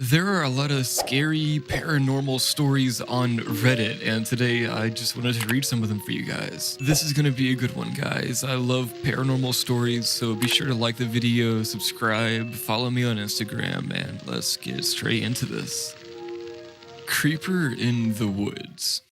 There are a lot of scary paranormal stories on Reddit, and today I just wanted to read some of them for you guys. This is going to be a good one, guys. I love paranormal stories, so be sure to like the video, subscribe, follow me on Instagram, and let's get straight into this. Creeper in the Woods.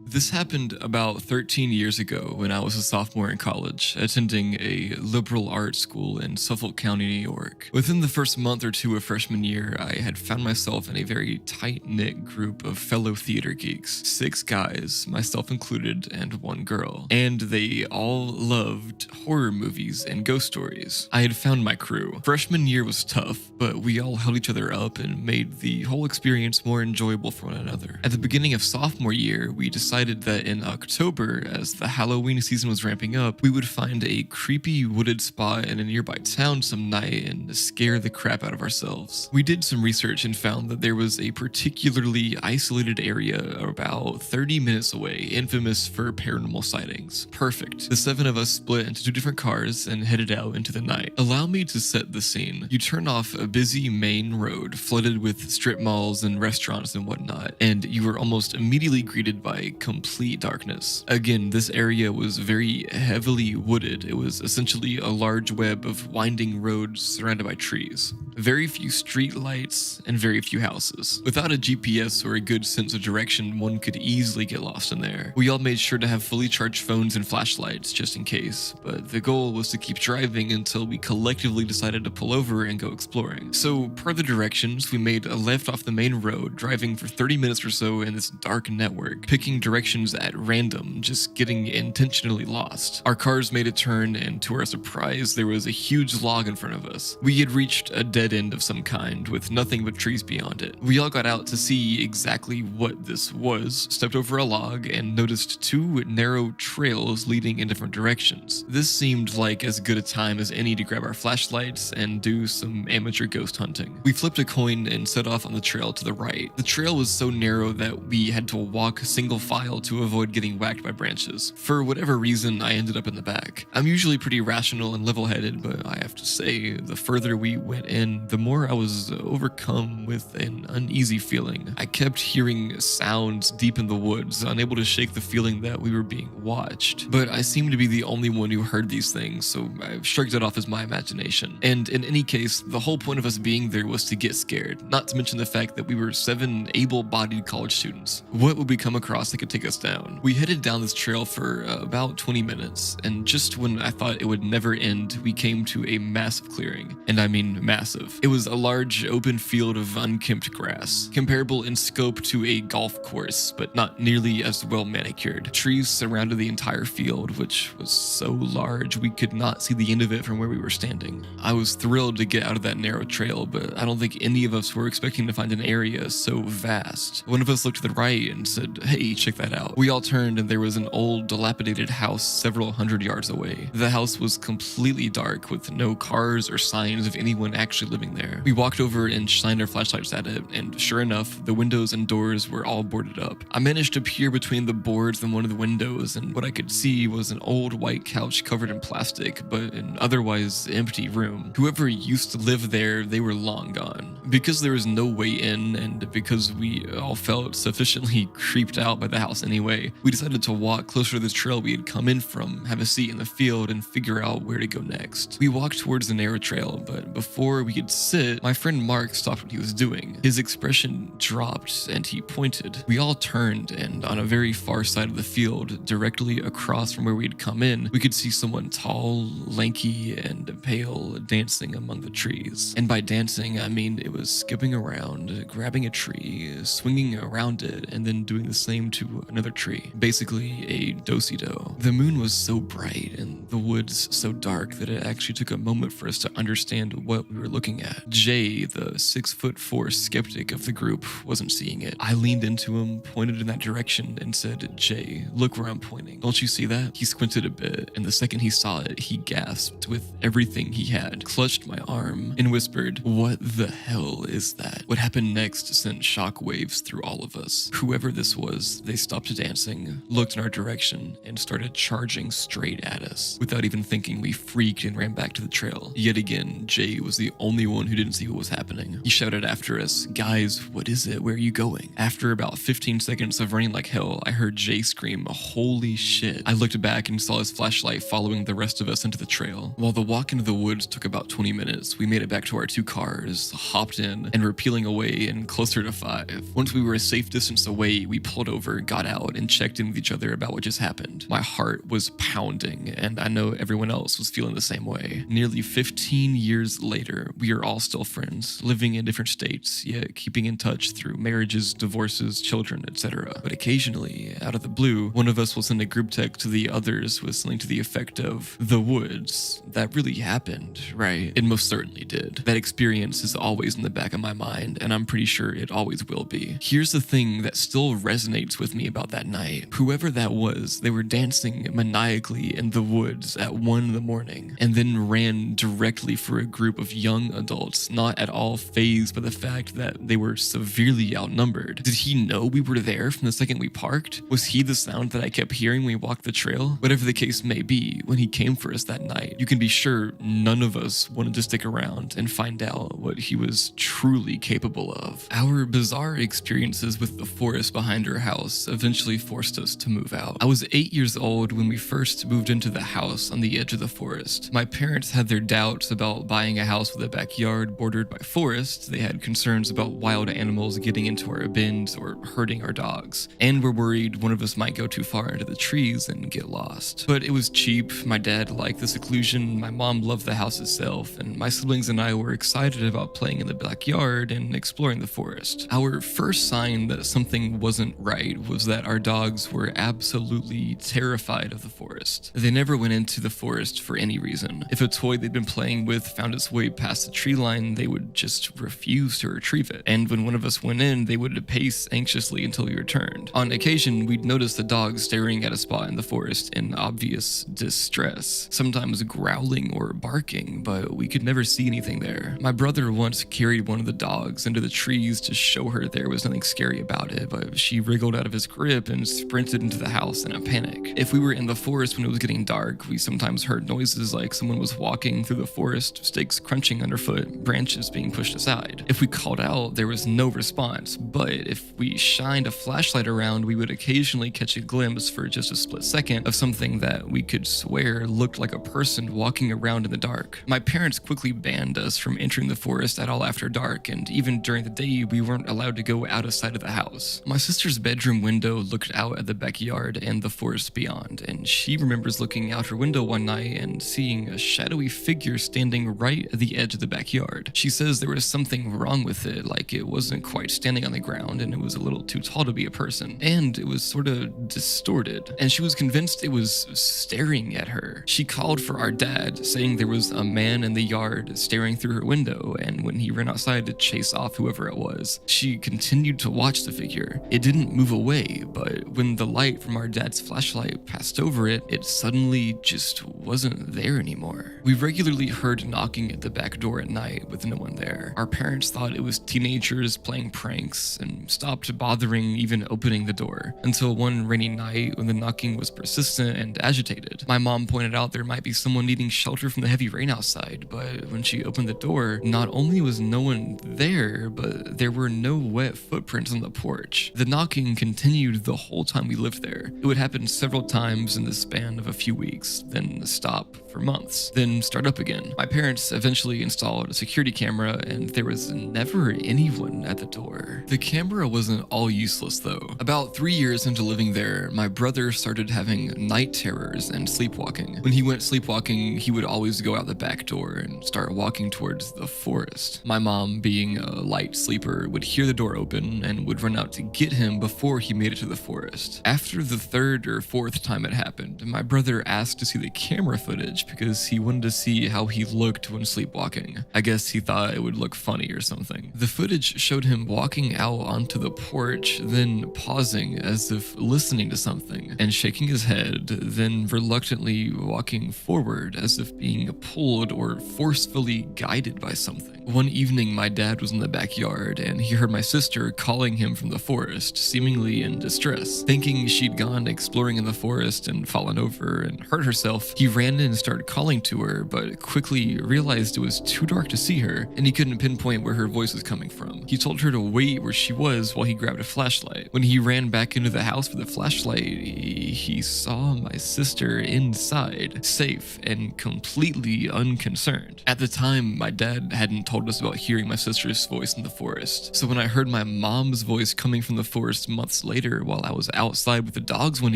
This happened about 13 years ago when I was a sophomore in college, attending a liberal arts school in Suffolk County, New York. Within the first month or two of freshman year, I had found myself in a very tight-knit group of fellow theater geeks. 6 guys, myself included, and 1 girl. And they all loved horror movies and ghost stories. I had found my crew. Freshman year was tough, but we all held each other up and made the whole experience more enjoyable for one another. At the beginning of sophomore year, we decided that in October, as the Halloween season was ramping up, we would find a creepy wooded spot in a nearby town some night and scare the crap out of ourselves. We did some research and found that there was a particularly isolated area about 30 minutes away, infamous for paranormal sightings. Perfect. The 7 of us split into 2 different cars and headed out into the night. Allow me to set the scene. You turn off a busy main road flooded with strip malls and restaurants and whatnot, and you were almost immediately greeted by complete darkness. Again, this area was very heavily wooded. It was essentially a large web of winding roads surrounded by trees. Very few street lights and very few houses. Without a GPS or a good sense of direction, one could easily get lost in there. We all made sure to have fully charged phones and flashlights just in case, but the goal was to keep driving until we collectively decided to pull over and go exploring. So, per the directions, we made a left off the main road, driving for 30 minutes or so in this dark network, picking directions at random, just getting intentionally lost. Our cars made a turn, and to our surprise, there was a huge log in front of us. We had reached a dead end of some kind, with nothing but trees beyond it. We all got out to see exactly what this was, stepped over a log, and noticed 2 narrow trails leading in different directions. This seemed like as good a time as any to grab our flashlights and do some amateur ghost hunting. We flipped a coin and set off on the trail to the right. The trail was so narrow that we had to walk single file to avoid getting whacked by branches. For whatever reason, I ended up in the back. I'm usually pretty rational and level-headed, but I have to say, the further we went in, the more I was overcome with an uneasy feeling. I kept hearing sounds deep in the woods, unable to shake the feeling that we were being watched. But I seemed to be the only one who heard these things, so I shrugged it off as my imagination. And in any case, the whole point of us being there was to get scared, not to mention the fact that we were 7 able-bodied college students. What would we come across that could take us down? We headed down this trail for about 20 minutes, and just when I thought it would never end, we came to a massive clearing. And I mean massive. It was a large open field of unkempt grass, comparable in scope to a golf course, but not nearly as well manicured. Trees surrounded the entire field, which was so large we could not see the end of it from where we were standing. I was thrilled to get out of that narrow trail, but I don't think any of us were expecting to find an area so vast. One of us looked to the right and said, "Hey, check that out." We all turned and there was an old, dilapidated house several hundred yards away. The house was completely dark with no cars or signs of anyone actually living there. We walked over and shined our flashlights at it, and sure enough, the windows and doors were all boarded up. I managed to peer between the boards in one of the windows, and what I could see was an old white couch covered in plastic, but an otherwise empty room. Whoever used to live there, they were long gone. Because there was no way in, and because we all felt sufficiently creeped out by the house anyway, we decided to walk closer to the trail we had come in from, have a seat in the field, and figure out where to go next. We walked towards the narrow trail, but before we could sit, my friend Mark stopped what he was doing. His expression dropped, and he pointed. We all turned, and on a very far side of the field, directly across from where we had come in, we could see someone tall, lanky, and pale dancing among the trees. And by dancing, I mean it was skipping around, grabbing a tree, swinging around it, and then doing the same to another tree. Basically a do-si-do. The moon was so bright and the woods so dark that it actually took a moment for us to understand what we were looking at. Jay, the 6'4" skeptic of the group, wasn't seeing it. I leaned into him, pointed in that direction, and said, "Jay, look where I'm pointing. Don't you see that?" He squinted a bit, and the second he saw it, he gasped with everything he had, clutched my arm, and whispered, "What the hell is that?" What happened next sent shockwaves through all of us. Whoever this was, they stopped dancing, looked in our direction, and started charging straight at us. Without even thinking, we freaked and ran back to the trail. Yet again, Jay was the only one who didn't see what was happening. He shouted after us, "Guys, what is it? Where are you going?" After about 15 seconds of running like hell, I heard Jay scream, "Holy shit." I looked back and saw his flashlight following the rest of us into the trail. While the walk into the woods took about 20 minutes, we made it back to our 2 cars, hopped in, and were peeling away and closer to 5. Once we were a safe distance away, we pulled over, got out, and checked in with each other about what just happened. My heart was pounding, and I know everyone else was feeling the same way. Nearly 15 years later, we are all still friends, living in different states, yet keeping in touch through marriages, divorces, children, etc. But occasionally, out of the blue, one of us will send a group text to the others with something to the effect of, "The woods, that really happened, right?" It most certainly did. That experience is always in the back of my mind, and I'm pretty sure it always will be. Here's the thing that still resonates with me about that night. Whoever that was, they were dancing maniacally in the woods at 1 in the morning, and then ran directly for a group of young adults, not at all fazed by the fact that they were severely outnumbered. Did he know we were there from the second we parked? Was he the sound that I kept hearing when we walked the trail? Whatever the case may be, when he came for us that night, you can be sure none of us wanted to stick around and find out what he was truly capable of. Our bizarre experiences with the forest behind our house eventually forced us to move out. I was 8 years old when we first moved into the house on the edge of the forest. My parents had their doubts about buying a house with a backyard bordered by forest. They had concerns about wild animals getting into our bins or hurting our dogs, and were worried one of us might go too far into the trees and get lost. But it was cheap, my dad liked the seclusion, my mom loved the house itself, and my siblings and I were excited about playing in the backyard and exploring the forest. Our first sign that something wasn't right was that our dogs were absolutely terrified of the forest. They never went into the forest for any reason. If a toy they'd been playing with found its way past the tree line, they would just refuse to retrieve it. And when one of us went in, they would pace anxiously until we returned. On occasion, we'd notice the dog staring at a spot in the forest in obvious distress, sometimes growling or barking, but we could never see anything there. My brother once carried one of the dogs into the trees to show her there was nothing scary about it, but she wriggled out of his grip and sprinted into the house in a panic. If we were in the forest when it was getting dark, we sometimes heard noises like someone was walking through the forest, sticks crunching underfoot, branches being pushed aside. If we called out, there was no response, but if we shined a flashlight around, we would occasionally catch a glimpse for just a split second of something that we could swear looked like a person walking around in the dark. My parents quickly banned us from entering the forest at all after dark, and even during the day, we weren't allowed to go out of sight of the house. My sister's bedroom window looked out at the backyard and the forest beyond, and she remembers looking out her window one night and seeing a shadowy figure standing right at the edge of the backyard. She says there was something wrong with it, like it wasn't quite standing on the ground and it was a little too tall to be a person, and it was sort of distorted, and she was convinced it was staring at her. She called for our dad, saying there was a man in the yard staring through her window, and when he ran outside to chase off whoever it was, she continued to watch the figure. It didn't move away, but when the light from our dad's flashlight passed over it, it suddenly just wasn't there anymore. We regularly heard knocking at the back door at night with no one there. Our parents thought it was teenagers playing pranks and stopped bothering even opening the door, until one rainy night when the knocking was persistent and agitated. My mom pointed out there might be someone needing shelter from the heavy rain outside, but when she opened the door, not only was no one there, but there were no wet footprints on the porch. The knocking continued the whole time we lived there. It would happen several times in the span of a few weeks, then stop for months, then start up again. My parents eventually installed a security camera, and there was never anyone at the door. The camera wasn't all useless though. About 3 years into living there, my brother started having night terrors and sleepwalking. When he went sleepwalking, he would always go out the back door and start walking towards the forest. My mom, being a light sleeper, would hear the door open and would run out to get him before he made it to the forest. After the 3rd or 4th time it happened, my brother asked to see the camera footage because he wanted to see how he looked when sleepwalking. I guess he thought it would look funny or something. The footage showed him walking out onto the porch, then pausing as if listening to something, and shaking his head, then reluctantly walking forward as if being pulled or forcefully guided by something. One evening, my dad was in the backyard and he heard my sister calling him from the forest, seemingly in in distress. Thinking she'd gone exploring in the forest and fallen over and hurt herself, he ran in and started calling to her, but quickly realized it was too dark to see her, and he couldn't pinpoint where her voice was coming from. He told her to wait where she was while he grabbed a flashlight. When he ran back into the house for the flashlight, he saw my sister inside, safe and completely unconcerned. At the time, my dad hadn't told us about hearing my sister's voice in the forest, so when I heard my mom's voice coming from the forest months later while I was outside with the dogs one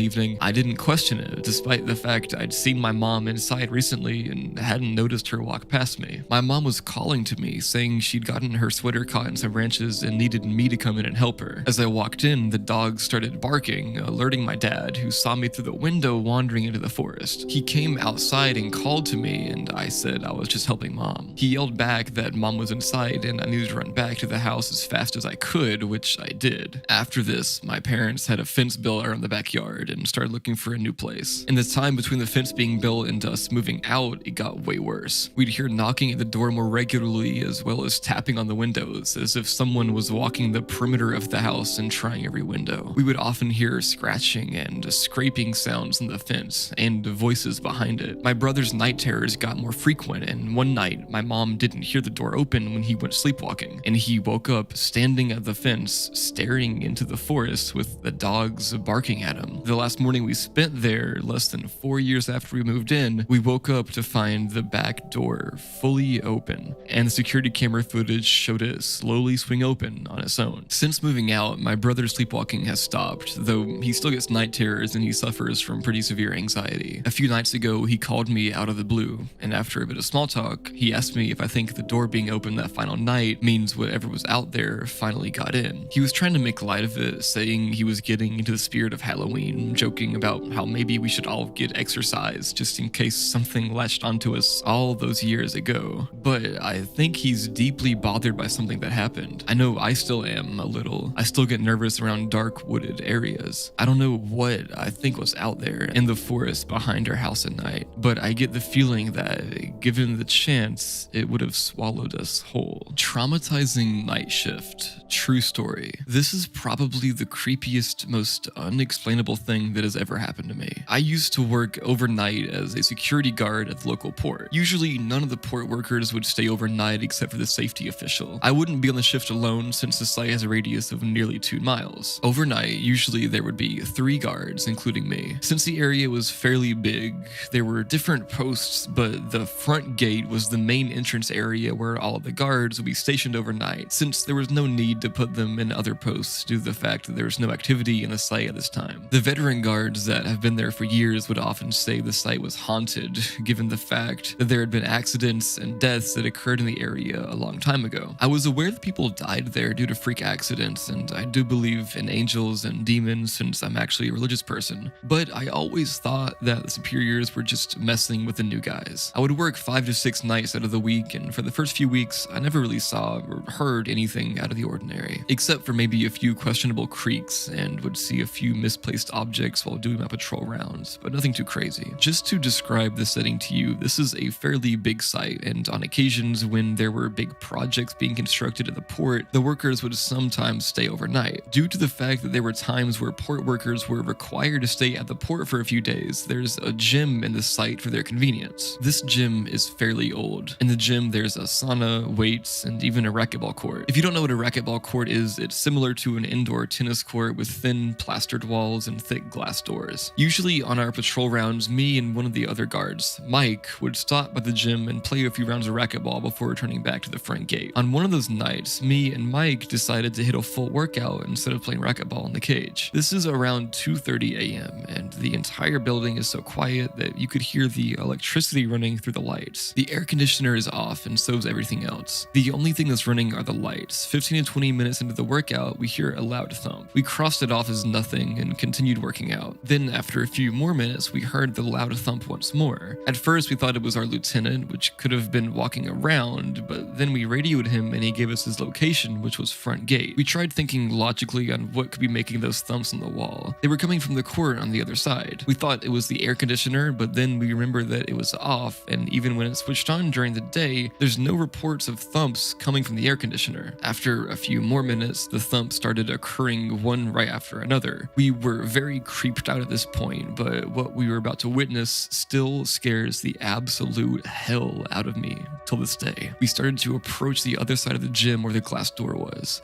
evening, I didn't question it, despite the fact I'd seen my mom inside recently and hadn't noticed her walk past me. My mom was calling to me, saying she'd gotten her sweater caught in some branches and needed me to come in and help her. As I walked in, the dogs started barking, alerting my dad, who saw me through the window wandering into the forest. He came outside and called to me, and I said I was just helping mom. He yelled back that mom was inside and I needed to run back to the house as fast as I could, which I did. After this, my parents had a fence built around the backyard and started looking for a new place. In the time between the fence being built and us moving out, it got way worse. We'd hear knocking at the door more regularly, as well as tapping on the windows, as if someone was walking the perimeter of the house and trying every window. We would often hear scratching and scraping sounds on the fence, and voices behind it. My brother's night terrors got more frequent, and one night, my mom didn't hear the door open when he went sleepwalking, and he woke up standing at the fence, staring into the forest with the dogs barking at him. The last morning we spent there, less than 4 years after we moved in, we woke up to find the back door fully open, and the security camera footage showed it slowly swing open on its own. Since moving out, my brother's sleepwalking has stopped, though he still gets night terrors and he suffers from pretty severe anxiety. A few nights ago, he called me out of the blue, and after a bit of small talk, he asked me if I think the door being open that final night means whatever was out there finally got in. He was trying to make light of it, saying he was getting into the spirit of Halloween, joking about how maybe we should all get exercise just in case something latched onto us all those years ago. But I think he's deeply bothered by something that happened. I know I still am a little. I still get nervous around dark wooded areas. I don't know what I think was out there in the forest behind our house at night, but I get the feeling that given the chance, it would have swallowed us whole. Traumatizing night shift. True story. This is probably the creepiest, most unexplainable thing that has ever happened to me. I used to work overnight as a security guard at the local port. Usually, none of the port workers would stay overnight except for the safety official. I wouldn't be on the shift alone since the site has a radius of nearly 2 miles. Overnight, usually there would be 3 guards, including me. Since the area was fairly big, there were different posts, but the front gate was the main entrance area where all of the guards would be stationed overnight, since there was no need to put them in other posts due to the fact that there was no activity in the site at this time. The veteran guards that have been there for years would often say the site was haunted, given the fact that there had been accidents and deaths that occurred in the area a long time ago. I was aware that people died there due to freak accidents, and I do believe in angels and demons since I'm actually a religious person, but I always thought that the superiors were just messing with the new guys. I would work 5 to 6 nights out of the week, and for the first few weeks, I never really saw or heard anything out of the ordinary, except for maybe a few questionable creaks, and would see a few misplaced objects while doing my patrol rounds, but nothing too crazy. Just to describe the setting to you, this is a fairly big site, and on occasions when there were big projects being constructed at the port, the workers would sometimes stay overnight. Due to the fact that there were times where port workers were required to stay at the port for a few days, there's a gym in the site for their convenience. This gym is fairly old. In the gym, there's a sauna, weights, and even a racquetball court. If you don't know what a racquetball court is, it's similar to an indoor tennis court with thin plastered walls and thick glass doors. Usually on our patrol rounds, me and one of the other guards, Mike, would stop by the gym and play a few rounds of racquetball before returning back to the front gate. On one of those nights, me and Mike decided to hit a full workout instead of playing racquetball in the cage. This is around 2:30 a.m. and the entire building is so quiet that you could hear the electricity running through the lights. The air conditioner is off and so is everything else. The only thing that's running are the lights. 15 to 20 minutes into the workout, we hear a loud thump. We crossed it off as nothing and continued working out. Then after a few more minutes, we heard the loud thump once more. At first, we thought it was our lieutenant, which could have been walking around, but then we radioed him and he gave us his location, which was front gate. We tried thinking logically on what could be making those thumps on the wall. They were coming from the court on the other side. We thought it was the air conditioner, but then we remembered that it was off, and even when it switched on during the day, there's no reports of thumps coming from the air conditioner. After a few few more minutes, the thumps started occurring one right after another. We were very creeped out at this point, but what we were about to witness still scares the absolute hell out of me till this day. We started to approach the other side of the gym where the glass door was.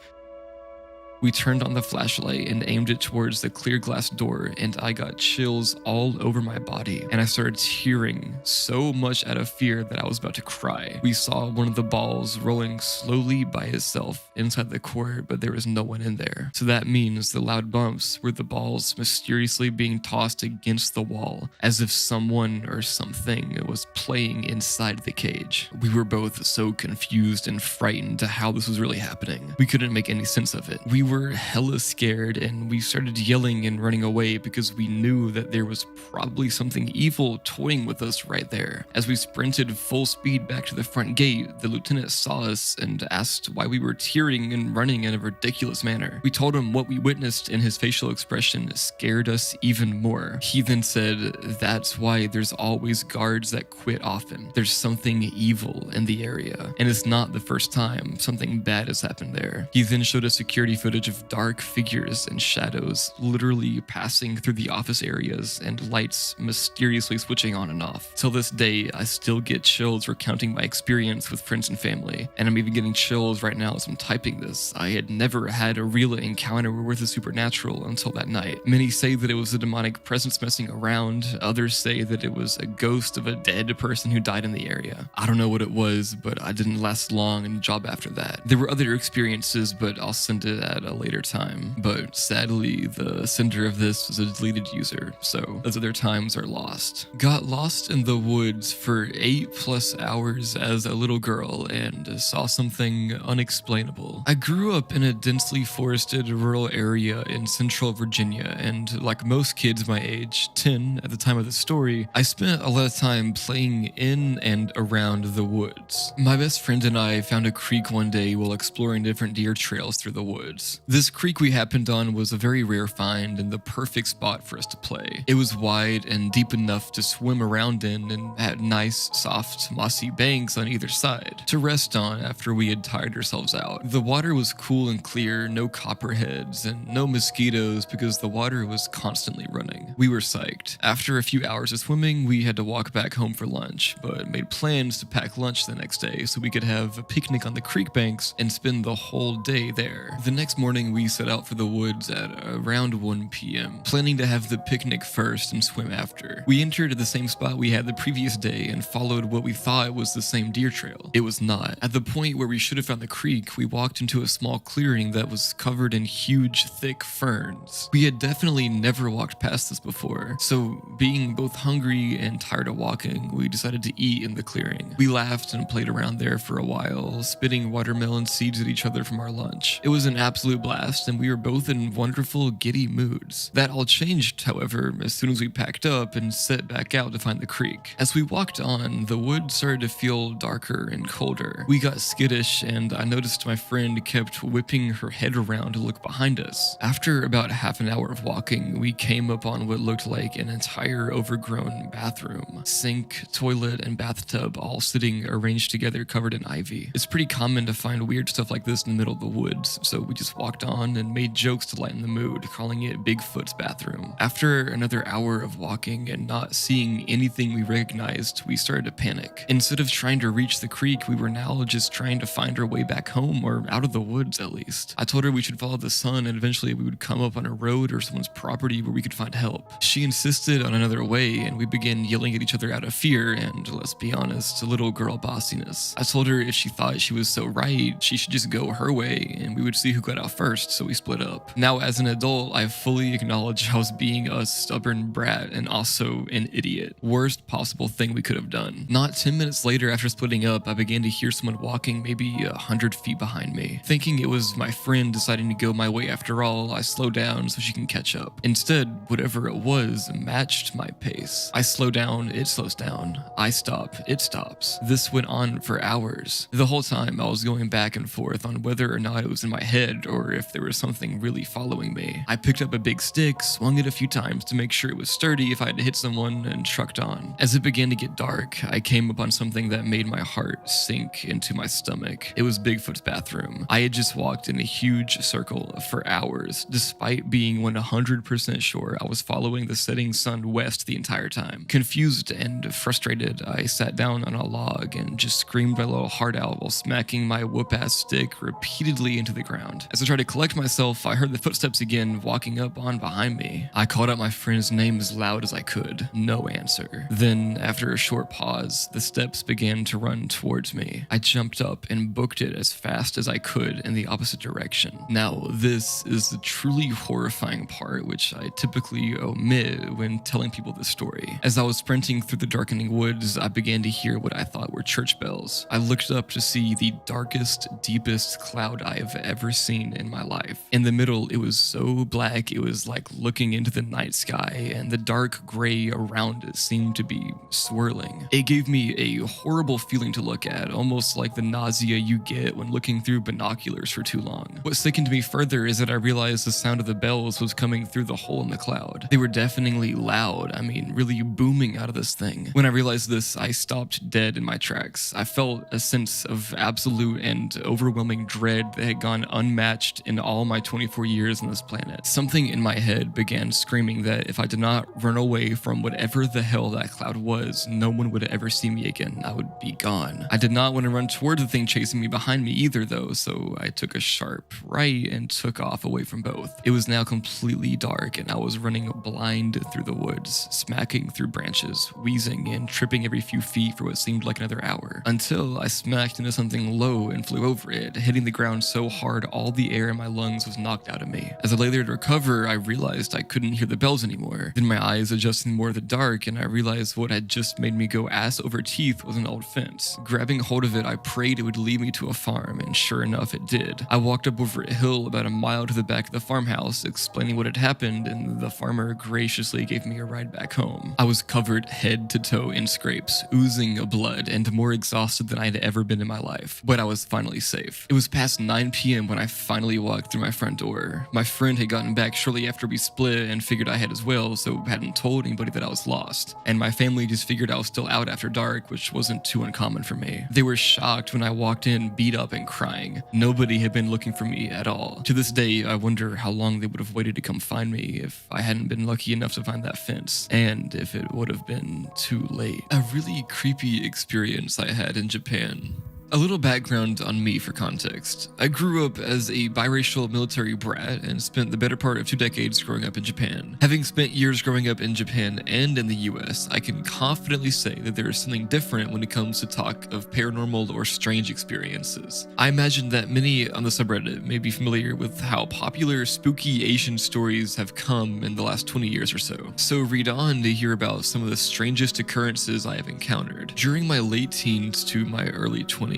We turned on the flashlight and aimed it towards the clear glass door, and I got chills all over my body, and I started tearing so much out of fear that I was about to cry. We saw one of the balls rolling slowly by itself inside the court, but there was no one in there. So that means the loud bumps were the balls mysteriously being tossed against the wall, as if someone or something was playing inside the cage. We were both so confused and frightened to how this was really happening. We couldn't make any sense of it. We were hella scared, and we started yelling and running away because we knew that there was probably something evil toying with us right there. As we sprinted full speed back to the front gate, the lieutenant saw us and asked why we were tearing and running in a ridiculous manner. We told him what we witnessed, and his facial expression scared us even more. He then said, "That's why there's always guards that quit often. There's something evil in the area, and it's not the first time something bad has happened there." He then showed us security footage of dark figures and shadows literally passing through the office areas and lights mysteriously switching on and off. Till this day, I still get chills recounting my experience with friends and family, and I'm even getting chills right now as I'm typing this. I had never had a real encounter with the supernatural until that night. Many say that it was a demonic presence messing around, others say that it was a ghost of a dead person who died in the area. I don't know what it was, but I didn't last long in the job after that. There were other experiences, but I'll send it at a later time. But sadly, the sender of this was a deleted user, so those other times are lost. Got lost in the woods for 8+ hours as a little girl and saw something unexplainable. I grew up in a densely forested rural area in central Virginia, and like most kids my age, 10 at the time of the story, I spent a lot of time playing in and around the woods. My best friend and I found a creek one day while exploring different deer trails through the woods. This creek we happened on was a very rare find and the perfect spot for us to play. It was wide and deep enough to swim around in and had nice, soft, mossy banks on either side to rest on after we had tired ourselves out. The water was cool and clear, no copperheads, and no mosquitoes because the water was constantly running. We were psyched. After a few hours of swimming, we had to walk back home for lunch, but made plans to pack lunch the next day so we could have a picnic on the creek banks and spend the whole day there. The next morning, we set out for the woods at around 1 p.m., planning to have the picnic first and swim after. We entered the same spot we had the previous day and followed what we thought was the same deer trail. It was not. At the point where we should have found the creek, we walked into a small clearing that was covered in huge, thick ferns. We had definitely never walked past this before, so being both hungry and tired of walking, we decided to eat in the clearing. We laughed and played around there for a while, spitting watermelon seeds at each other from our lunch. It was an absolute blast, and we were both in wonderful, giddy moods. That all changed, however, as soon as we packed up and set back out to find the creek. As we walked on, the woods started to feel darker and colder. We got skittish, and I noticed my friend kept whipping her head around to look behind us. After about half an hour of walking, we came upon what looked like an entire overgrown bathroom. Sink, toilet, and bathtub all sitting arranged together covered in ivy. It's pretty common to find weird stuff like this in the middle of the woods, so we just walked on and made jokes to lighten the mood, calling it Bigfoot's bathroom. After another hour of walking and not seeing anything we recognized, we started to panic. Instead of trying to reach the creek, we were now just trying to find our way back home, or out of the woods at least. I told her we should follow the sun and eventually we would come up on a road or someone's property where we could find help. She insisted on another way, and we began yelling at each other out of fear and, let's be honest, a little girl bossiness. I told her if she thought she was so right, she should just go her way and we would see who got out first, so we split up. Now, as an adult, I fully acknowledge I was being a stubborn brat and also an idiot. Worst possible thing we could have done. Not 10 minutes later after splitting up, I began to hear someone walking maybe 100 feet behind me. Thinking it was my friend deciding to go my way after all, I slowed down so she can catch up. Instead, whatever it was matched my pace. I slow down, it slows down. I stop, it stops. This went on for hours. The whole time I was going back and forth on whether or not it was in my head or or if there was something really following me. I picked up a big stick, swung it a few times to make sure it was sturdy if I had to hit someone, and trucked on. As it began to get dark, I came upon something that made my heart sink into my stomach. It was Bigfoot's bathroom. I had just walked in a huge circle for hours, despite being 100% sure I was following the setting sun west the entire time. Confused and frustrated, I sat down on a log and just screamed my little heart out while smacking my whoop-ass stick repeatedly into the ground. As I tried to collect myself, I heard the footsteps again walking up on behind me. I called out my friend's name as loud as I could. No answer. Then, after a short pause, the steps began to run towards me. I jumped up and booked it as fast as I could in the opposite direction. Now, this is the truly horrifying part, which I typically omit when telling people this story. As I was sprinting through the darkening woods, I began to hear what I thought were church bells. I looked up to see the darkest, deepest cloud I have ever seen in my life. In the middle, it was so black it was like looking into the night sky, and the dark gray around it seemed to be swirling. It gave me a horrible feeling to look at, almost like the nausea you get when looking through binoculars for too long. What sickened me further is that I realized the sound of the bells was coming through the hole in the cloud. They were deafeningly loud, really booming out of this thing. When I realized this, I stopped dead in my tracks. I felt a sense of absolute and overwhelming dread that had gone unmatched in all my 24 years on this planet. Something in my head began screaming that if I did not run away from whatever the hell that cloud was, no one would ever see me again. I would be gone. I did not want to run toward the thing chasing me behind me either though, so I took a sharp right and took off away from both. It was now completely dark and I was running blind through the woods, smacking through branches, wheezing and tripping every few feet for what seemed like another hour, until I smacked into something low and flew over it, hitting the ground so hard all the air in my lungs was knocked out of me. As I lay there to recover, I realized I couldn't hear the bells anymore. Then my eyes adjusted more to the dark and I realized what had just made me go ass over teeth was an old fence. Grabbing hold of it, I prayed it would lead me to a farm, and sure enough it did. I walked up over a hill about a mile to the back of the farmhouse, explaining what had happened, and the farmer graciously gave me a ride back home. I was covered head to toe in scrapes, oozing blood, and more exhausted than I had ever been in my life, but I was finally safe. It was past 9 p.m. when I finally walked through my front door. My friend had gotten back shortly after we split and figured I had as well, so hadn't told anybody that I was lost. And my family just figured I was still out after dark, which wasn't too uncommon for me. They were shocked when I walked in beat up and crying. Nobody had been looking for me at all. To this day, I wonder how long they would have waited to come find me if I hadn't been lucky enough to find that fence, and if it would have been too late. A really creepy experience I had in Japan. A little background on me for context. I grew up as a biracial military brat and spent the better part of 2 decades growing up in Japan. Having spent years growing up in Japan and in the US, I can confidently say that there is something different when it comes to talk of paranormal or strange experiences. I imagine that many on the subreddit may be familiar with how popular spooky Asian stories have come in the last 20 years or so. So read on to hear about some of the strangest occurrences I have encountered. During my late teens to my early 20s,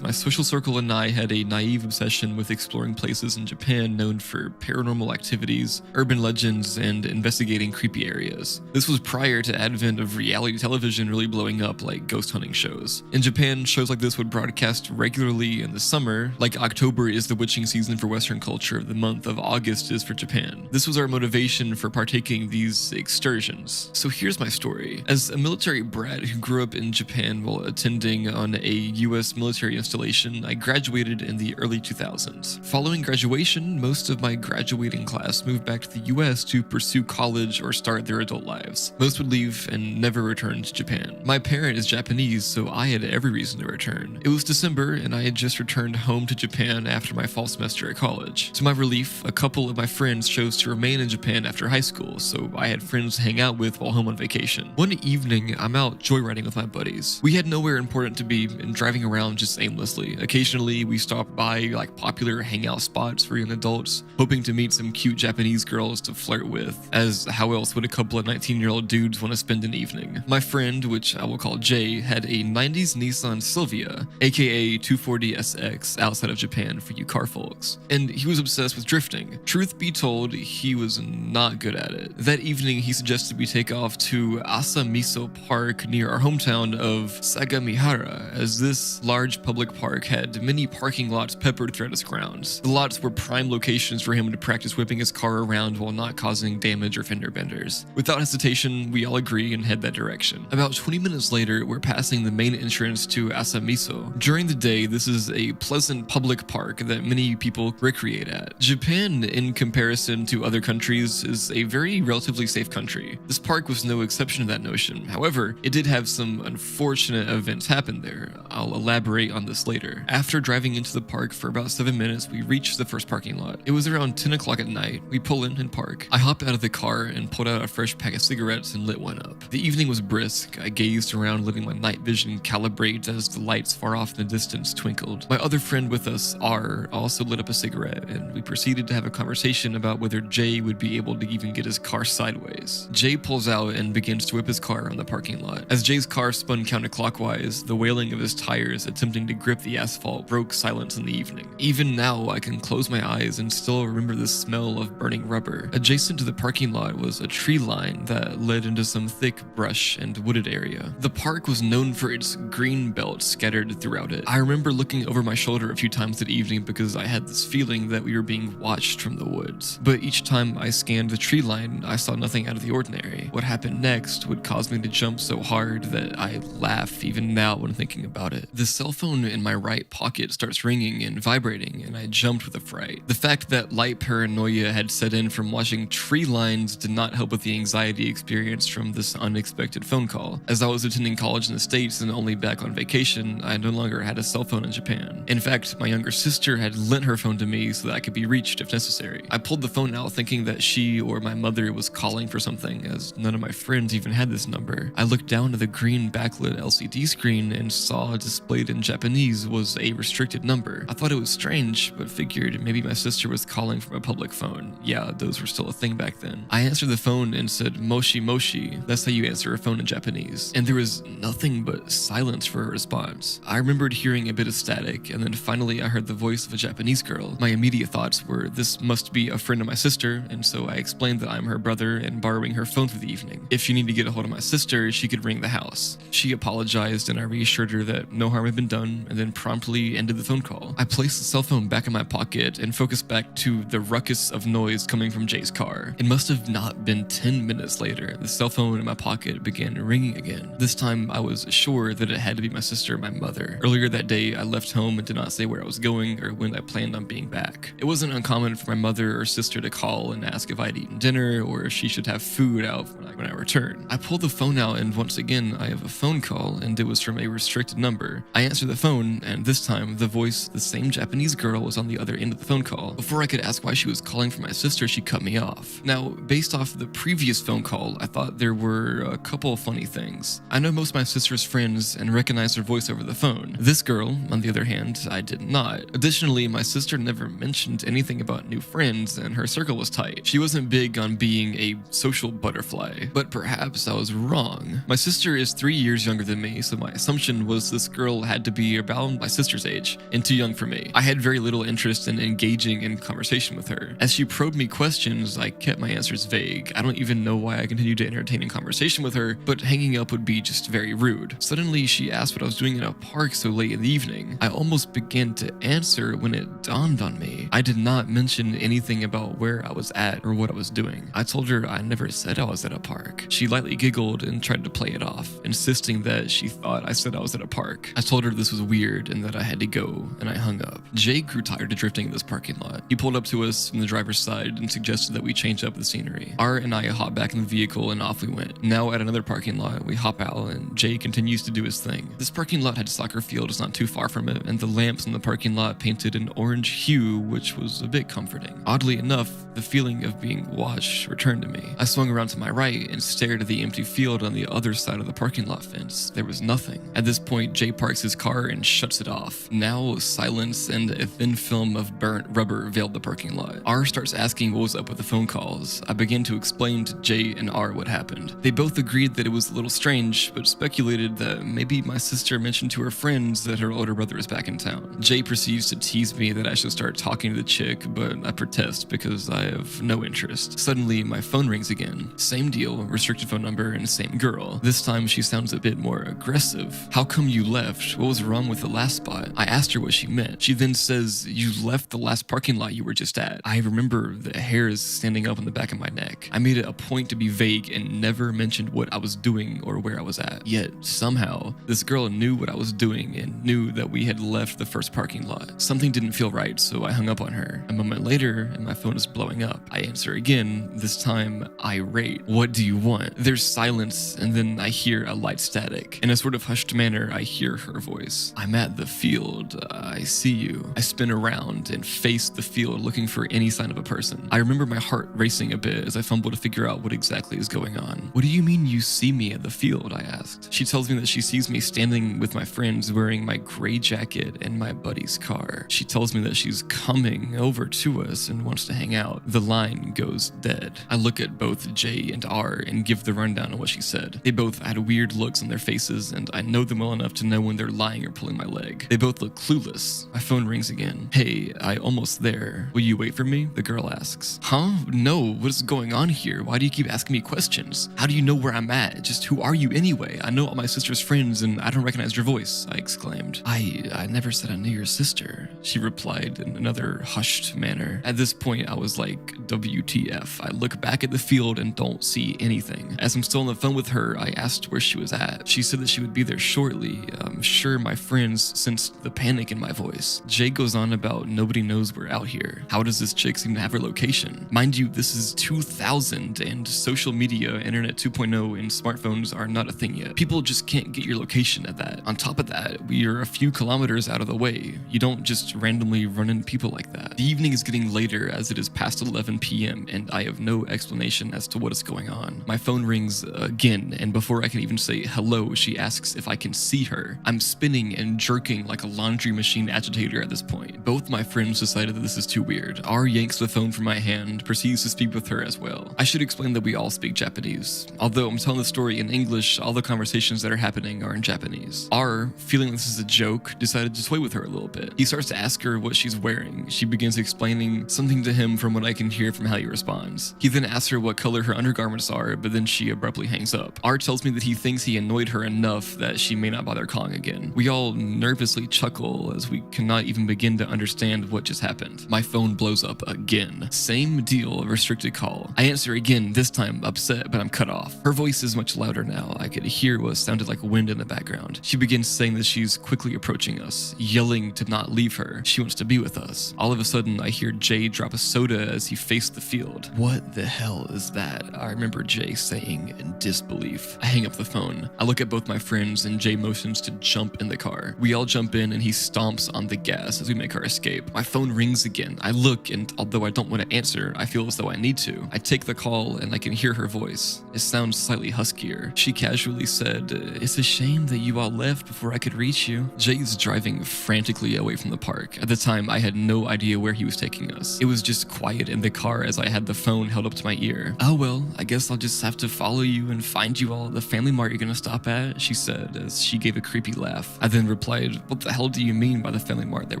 my social circle and I had a naive obsession with exploring places in Japan known for paranormal activities, urban legends, and investigating creepy areas. This was prior to advent of reality television really blowing up like ghost hunting shows. In Japan, shows like this would broadcast regularly in the summer, like October is the witching season for Western culture, the month of August is for Japan. This was our motivation for partaking these excursions. So here's my story. As a military brat who grew up in Japan while attending on a US military installation, I graduated in the early 2000s. Following graduation, most of my graduating class moved back to the US to pursue college or start their adult lives. Most would leave and never return to Japan. My parent is Japanese, so I had every reason to return. It was December, and I had just returned home to Japan after my fall semester at college. To my relief, a couple of my friends chose to remain in Japan after high school, so I had friends to hang out with while home on vacation. One evening, I'm out joyriding with my buddies. We had nowhere important to be and driving around just aimlessly. Occasionally, we stopped by like popular hangout spots for young adults, hoping to meet some cute Japanese girls to flirt with, as how else would a couple of 19-year-old dudes want to spend an evening? My friend, which I will call Jay, had a 90s Nissan Silvia, aka 240SX, outside of Japan for you car folks, and he was obsessed with drifting. Truth be told, he was not good at it. That evening, he suggested we take off to Asamiso Park near our hometown of Sagamihara, as this large large public park had many parking lots peppered throughout its grounds. The lots were prime locations for him to practice whipping his car around while not causing damage or fender benders. Without hesitation, we all agree and head that direction. About 20 minutes later, we're passing the main entrance to Asamiso. During the day, this is a pleasant public park that many people recreate at. Japan, in comparison to other countries, is a very relatively safe country. This park was no exception to that notion. However, it did have some unfortunate events happen there. I'll elaborate on this later. After driving into the park for about 7 minutes, we reached the first parking lot. It was around 10 o'clock at night. We pull in and park. I hopped out of the car and pulled out a fresh pack of cigarettes and lit one up. The evening was brisk. I gazed around, letting my night vision calibrate as the lights far off in the distance twinkled. My other friend with us, R, also lit up a cigarette, and we proceeded to have a conversation about whether Jay would be able to even get his car sideways. Jay pulls out and begins to whip his car on the parking lot. As Jay's car spun counterclockwise, the wailing of his tires attempting to grip the asphalt broke silence in the evening. Even now, I can close my eyes and still remember the smell of burning rubber. Adjacent to the parking lot was a tree line that led into some thick brush and wooded area. The park was known for its green belt scattered throughout it. I remember looking over my shoulder a few times that evening because I had this feeling that we were being watched from the woods. But each time I scanned the tree line, I saw nothing out of the ordinary. What happened next would cause me to jump so hard that I laugh even now when thinking about it. The cell phone in my right pocket starts ringing and vibrating, and I jumped with affright. The fact that light paranoia had set in from watching tree lines did not help with the anxiety experienced from this unexpected phone call. As I was attending college in the States and only back on vacation, I no longer had a cell phone in Japan. In fact, my younger sister had lent her phone to me so that I could be reached if necessary. I pulled the phone out thinking that she or my mother was calling for something, as none of my friends even had this number. I looked down at the green backlit LCD screen and saw displayed in Japanese was a restricted number. I thought it was strange, but figured maybe my sister was calling from a public phone. Yeah, those were still a thing back then. I answered the phone and said moshi moshi. That's how you answer a phone in Japanese. And there was nothing but silence for a response. I remembered hearing a bit of static, and then finally I heard the voice of a Japanese girl. My immediate thoughts were this must be a friend of my sister, and so I explained that I'm her brother and borrowing her phone for the evening. If she needed to get a hold of my sister, she could ring the house. She apologized and I reassured her that no harm had been done, and then promptly ended the phone call. I placed the cell phone back in my pocket and focused back to the ruckus of noise coming from Jay's car. It must have not been 10 minutes later, the cell phone in my pocket began ringing again. This time I was sure that it had to be my sister or my mother. Earlier that day, I left home and did not say where I was going or when I planned on being back. It wasn't uncommon for my mother or sister to call and ask if I'd eaten dinner or if she should have food out when I returned. I pulled the phone out and once again I have a phone call, and it was from a restricted number. I answered the phone, and this time the voice, the same Japanese girl, was on the other end of the phone call. Before I could ask why she was calling for my sister, she cut me off. Now, based off the previous phone call, I thought there were a couple of funny things. I know most of my sister's friends and recognized her voice over the phone. This girl, on the other hand, I did not. Additionally, my sister never mentioned anything about new friends, and her circle was tight. She wasn't big on being a social butterfly, but perhaps I was wrong. My sister is 3 years younger than me, so my assumption was this girl had to be around my sister's age and too young for me. I had very little interest in engaging in conversation with her. As she probed me questions, I kept my answers vague. I don't even know why I continued to entertain a conversation with her, but hanging up would be just very rude. Suddenly, she asked what I was doing in a park so late in the evening. I almost began to answer when it dawned on me. I did not mention anything about where I was at or what I was doing. I told her I never said I was at a park. She lightly giggled and tried to play it off, insisting that she thought I said I was at a park. I told her this was weird and that I had to go, and I hung up. Jay grew tired of drifting in this parking lot. He pulled up to us from the driver's side and suggested that we change up the scenery. Art and I hopped back in the vehicle and off we went. Now at another parking lot, we hop out and Jay continues to do his thing. This parking lot had soccer fields not too far from it, and the lamps in the parking lot painted an orange hue, which was a bit comforting. Oddly enough, the feeling of being watched returned to me. I swung around to my right and stared at the empty field on the other side of the parking lot fence. There was nothing. At this point, Jay parks his car and shuts it off. Now, silence and a thin film of burnt rubber veiled the parking lot. R starts asking what was up with the phone calls. I begin to explain to Jay and R what happened. They both agreed that it was a little strange, but speculated that maybe my sister mentioned to her friends that her older brother is back in town. Jay proceeds to tease me that I should start talking to the chick, but I protest because I have no interest. Suddenly, my phone rings again. Same deal, restricted phone number and same girl. This time she sounds a bit more aggressive. How come you left? What was wrong with the last spot? I asked her what she meant. She then says, you left the last parking lot you were just at. I remember the hairs standing up on the back of my neck. I made it a point to be vague and never mentioned what I was doing or where I was at. Yet, somehow, this girl knew what I was doing and knew that we had left the first parking lot. Something didn't feel right, so I hung up on her. A moment later, and my phone is blowing up. I answer again, this time irate. What do you want? There's silence, and then I hear a light static. In a sort of hushed manner, I hear her voice. I'm at the field. I see you. I spin around and face the field looking for any sign of a person. I remember my heart racing a bit as I fumble to figure out what exactly is going on. What do you mean you see me at the field? I asked. She tells me that she sees me standing with my friends wearing my gray jacket and my buddy's car. She tells me that she's coming over to us and wants to hang out. The line goes dead. I look at both J and R and give the rundown on what she said. They both had weird looks on their faces, and I know them well enough to know when they're lying or pulling my leg. They both look clueless. My phone rings again. Hey, I almost there. Will you wait for me? The girl asks. Huh? No, what is going on here? Why do you keep asking me questions? How do you know where I'm at? Just who are you anyway? I know all my sister's friends and I don't recognize your voice, I exclaimed. I never said I knew your sister, she replied in another hushed manner. At this point, I was like, WTF. I look back at the field and don't see anything. As I'm still on the phone with her, I asked where she was at. She said that she would be there shortly. I'm sure my friends sensed the panic in my voice. Jay goes on about nobody knows we're out here. How does this chick seem to have her location? Mind you, this is 2000 and social media, internet 2.0 and smartphones are not a thing yet. People just can't get your location at that. On top of that, we are a few kilometers out of the way. You don't just randomly run into people like that. The evening is getting later as it is past 11 p.m. and I have no explanation as to what is going on. My phone rings again, and before I can even say hello, she asks if I can see her. I'm spinning and jerking like a laundry machine agitator at this point. Both my friends decided that this is too weird. R yanks the phone from my hand, proceeds to speak with her as well. I should explain that we all speak Japanese. Although I'm telling the story in English, all the conversations that are happening are in Japanese. R, feeling this is a joke, decided to toy with her a little bit. He starts to ask her what she's wearing. She begins explaining something to him from what I can hear from how he responds. He then asks her what color her undergarments are, but then she abruptly hangs up. R tells me that he thinks he annoyed her enough that she may not bother calling again. We all nervously chuckle as we cannot even begin to understand what just happened. My phone blows up again. Same deal, restricted call. I answer again, this time upset, but I'm cut off. Her voice is much louder now. I could hear what sounded like wind in the background. She begins saying that she's quickly approaching us, yelling to not leave her. She wants to be with us. All of a sudden, I hear Jay drop a soda as he faced the field. What the hell is that? I remember Jay saying in disbelief. I hang up the phone. I look at both my friends and Jay motions to jump in the car. We all jump in and he stomps on the gas as we make our escape. My phone rings again. I look and although I don't want to answer, I feel as though I need to. I take the call and I can hear her voice. It sounds slightly huskier. She casually said, it's a shame that you all left before I could reach you. Jay's driving frantically away from the park. At the time, I had no idea where he was taking us. It was just quiet in the car as I had the phone held up to my ear. Oh well, I guess I'll just have to follow you and find you all at the Family Mart you're gonna stop at, she said as she gave a creepy laugh. I then replied, what the hell do you mean by the Family Mart that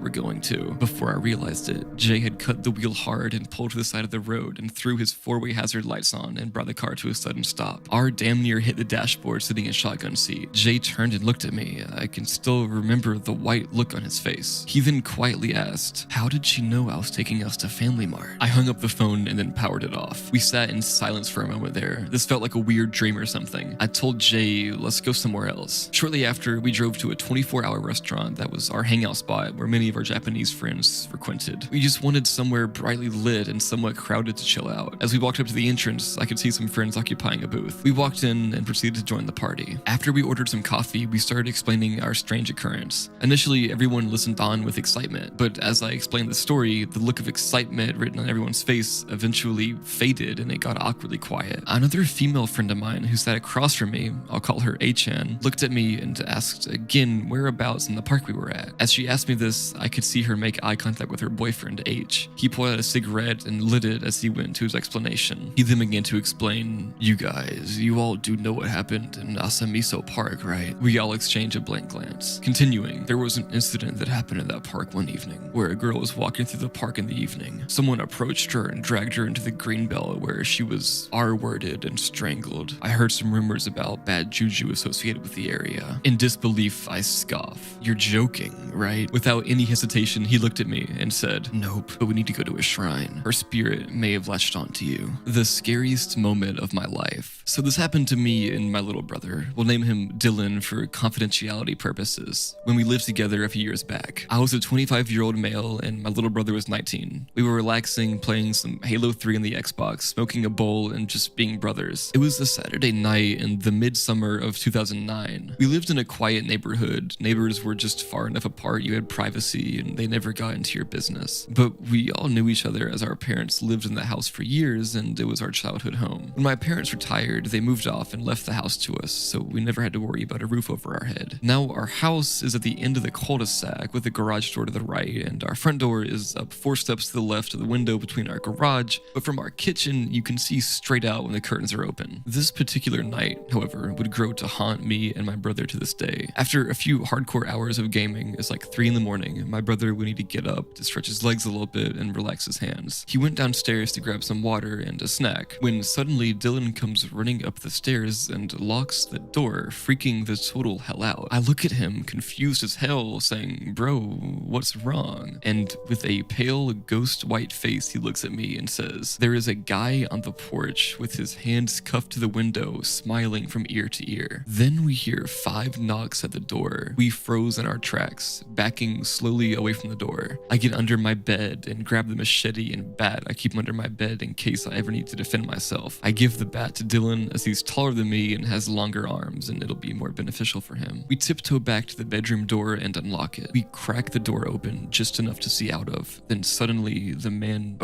we're going to? Before I realized it, Jay had cut the wheel hard and pulled to the side of the road and threw his four-way hazard lights on and brought the car to a sudden stop. R damn near hit the dashboard sitting in shotgun seat. Jay turned and looked at me. I can still remember the white look on his face. He then quietly asked, how did she know I was taking us to Family Mart? I hung up the phone and then powered it off. We sat in silence for a moment there. This felt like a weird dream or something. I told Jay, let's go somewhere else. Shortly after, we drove to a 24-hour restaurant that was our hangout spot where many of our Japanese friends frequented. We just wanted somewhere brightly lit and somewhat crowded to chill out. As we walked up to the entrance, I could see some friends occupying a booth. We walked in and proceeded to join the party. After we ordered some coffee, we started explaining our strange occurrence. Initially, everyone listened on with excitement, but as I explained the story, the look of excitement written on everyone's face eventually faded and it got awkwardly quiet. Another female friend of mine who sat across from me, I'll call her A-chan, looked at me and asked again whereabouts in the park we were at. As she asked me this, I could see her make eye contact with her boyfriend H. He pulled out a cigarette and lit it as he went to his explanation. He then began to explain, you guys, you all do know what happened in Asamiso Park, right? We all exchanged a blank glance. Continuing, there was an incident that happened in that park one evening where a girl was walking through the park in the evening. Someone approached approached her and dragged her into the greenbelt where she was R-worded and strangled. I heard some rumors about bad juju associated with the area. In disbelief, I scoff. You're joking, right? Without any hesitation, he looked at me and said, nope, but we need to go to a shrine. Her spirit may have latched onto you. The scariest moment of my life. So this happened to me and my little brother. We'll name him Dylan for confidentiality purposes. When we lived together a few years back, I was a 25-year-old male and my little brother was 19. We were relaxing, playing some Halo 3 on the Xbox, smoking a bowl, and just being brothers. It was a Saturday night in the midsummer of 2009. We lived in a quiet neighborhood. Neighbors were just far enough apart you had privacy and they never got into your business. But we all knew each other as our parents lived in the house for years and it was our childhood home. When my parents retired, they moved off and left the house to us, so we never had to worry about a roof over our head. Now our house is at the end of the cul-de-sac with the garage door to the right, and our front door is up 4 steps to the left of the window between our garage, but from our kitchen you can see straight out when the curtains are open. This particular night, however, would grow to haunt me and my brother to this day. After a few hardcore hours of gaming, it's like 3 in the morning, my brother would need to get up to stretch his legs a little bit and relax his hands. He went downstairs to grab some water and a snack, when suddenly Dylan comes running up the stairs and locks the door, freaking the total hell out. I look at him, confused as hell, saying, bro, what's wrong? And with a pale, ghost white face, he looks at me and says, there is a guy on the porch with his hands cuffed to the window, smiling from ear to ear. Then we hear 5 knocks at the door. We froze in our tracks, backing slowly away from the door. I get under my bed and grab the machete and bat I keep under my bed in case I ever need to defend myself. I give the bat to Dylan as he's taller than me and has longer arms and it'll be more beneficial for him. We tiptoe back to the bedroom door and unlock it. We crack the door open just enough to see out of. Then suddenly the man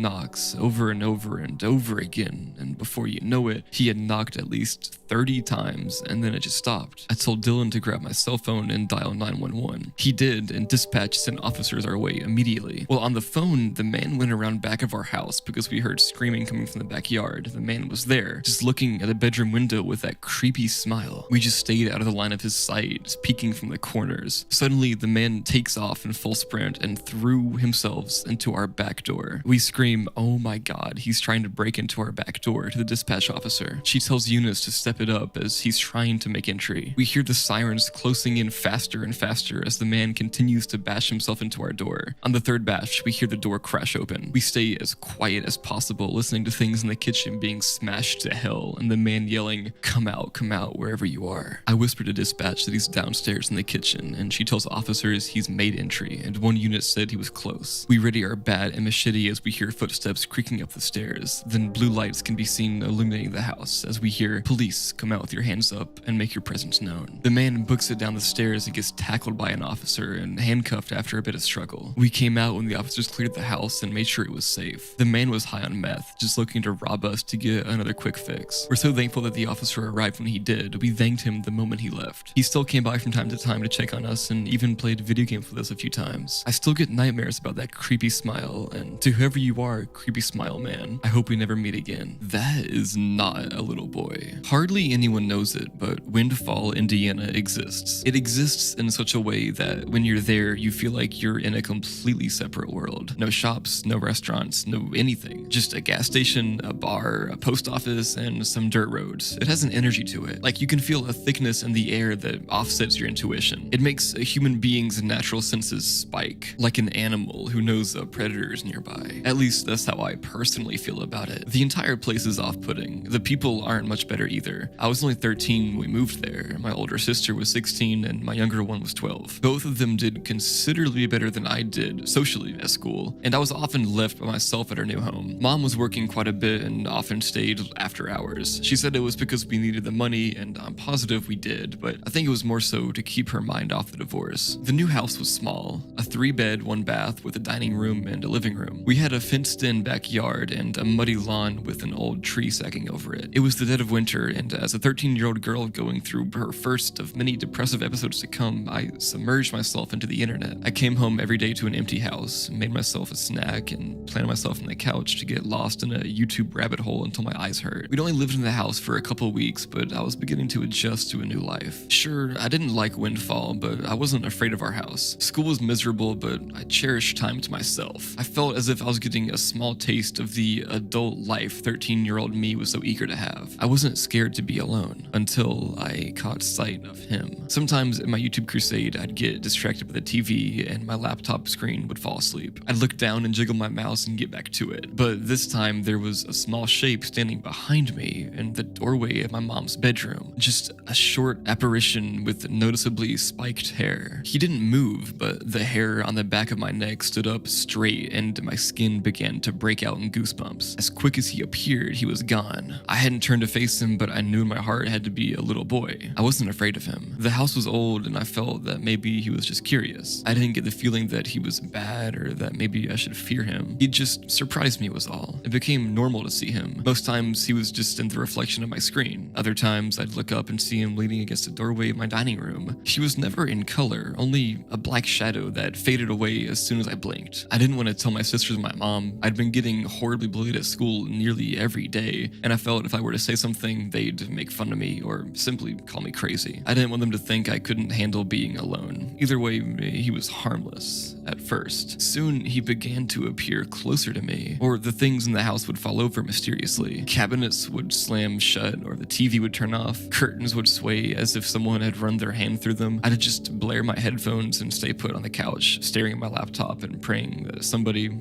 knocks over and over and over again, and before you know it, he had knocked at least 30 times and then it just stopped. I told Dylan to grab my cell phone and dial 911. He did, and dispatch sent officers our way immediately. Well, on the phone, the man went around back of our house because we heard screaming coming from the backyard. The man was there, just looking at a bedroom window with that creepy smile. We just stayed out of the line of his sight, just peeking from the corners. Suddenly, the man takes off in full sprint and threw himself into our back door. We scream, oh my god, he's trying to break into our back door, to the dispatch officer. She tells Eunice to step it up as he's trying to make entry. We hear the sirens closing in faster and faster as the man continues to bash himself into our door. On the 3rd bash, we hear the door crash open. We stay as quiet as possible, listening to things in the kitchen being smashed to hell and the man yelling, come out, wherever you are. I whisper to dispatch that he's downstairs in the kitchen, and she tells officers he's made entry, and one unit said he was close. We ready our bat and machete as we hear footsteps creaking up the stairs. Then blue lights can be seen illuminating the house as we hear, police, come out with your hands up and make your presence known. The man books it down the stairs and gets tackled by an officer and handcuffed after a bit of struggle. We came out when the officers cleared the house and made sure it was safe. The man was high on meth, just looking to rob us to get another quick fix. We're so thankful that the officer arrived when he did. We thanked him the moment he left. He still came by from time to time to check on us and even played video games with us a few times. I still get nightmares about that creepy smile, and to whoever you are, creepy smile man, I hope we never meet again. That is not a little boy. Hardly anyone knows it, but Windfall, Indiana exists. It exists in such a way that when you're there, you feel like you're in a completely separate world. No shops, no restaurants, no anything. Just a gas station, a bar, a post office, and some dirt roads. It has an energy to it. Like you can feel a thickness in the air that offsets your intuition. It makes a human being's natural senses spike, like an animal who knows a predator is nearby. At least that's how I personally feel about it. The entire place is off-putting. The people aren't much better either. I was only 13 when we moved there. My older sister was 16 and my younger one was 12. Both of them did considerably better than I did socially at school, and I was often left by myself at our new home. Mom was working quite a bit and often stayed after hours. She said it was because we needed the money, and I'm positive we did, but I think it was more so to keep her mind off the divorce. The new house was small, a 3-bed, 1-bath with a dining room and a living room. We had a fenced-in backyard and a muddy lawn with an old tree sagging over it. It was the dead of winter, and as a 13-year-old girl going through her first of many depressive episodes to come, I submerged myself into the internet. I came home every day to an empty house, made myself a snack, and planted myself on the couch to get lost in a YouTube rabbit hole until my eyes hurt. We'd only lived in the house for a couple weeks, but I was beginning to adjust to a new life. Sure, I didn't like Windfall, but I wasn't afraid of our house. School was miserable, but I cherished time to myself. I felt as if I was getting a small taste of the adult life 13-year-old me was so eager to have. I wasn't scared to be alone until I caught sight of him. Sometimes in my YouTube crusade, I'd get distracted by the TV and my laptop screen would fall asleep. I'd look down and jiggle my mouse and get back to it. But this time there was a small shape standing behind me in the doorway of my mom's bedroom. Just a short apparition with noticeably spiked hair. He didn't move, but the hair on the back of my neck stood up straight and my skin began to break out in goosebumps. As quick as he appeared, he was gone. I hadn't turned to face him, but I knew in my heart it had to be a little boy. I wasn't afraid of him. The house was old and I felt that maybe he was just curious. I didn't get the feeling that he was bad or that maybe I should fear him. He just surprised me was all. It became normal to see him. Most times he was just in the reflection of my screen. Other times I'd look up and see him leaning against the doorway of my dining room. He was never in color, only a black shadow that faded away as soon as I blinked. I didn't want to tell my sisters and my mom. I'd been getting horribly bullied at school nearly every day, and I felt if I were to say something, they'd make fun of me or simply call me crazy. I didn't want them to think I couldn't handle being alone. Either way, he was harmless at first. Soon he began to appear closer to me, or the things in the house would fall over mysteriously. Cabinets would slam shut, or the TV would turn off. Curtains would sway as if someone had run their hand through them. I'd just blare my headphones and stay put on the couch, staring at my laptop and praying that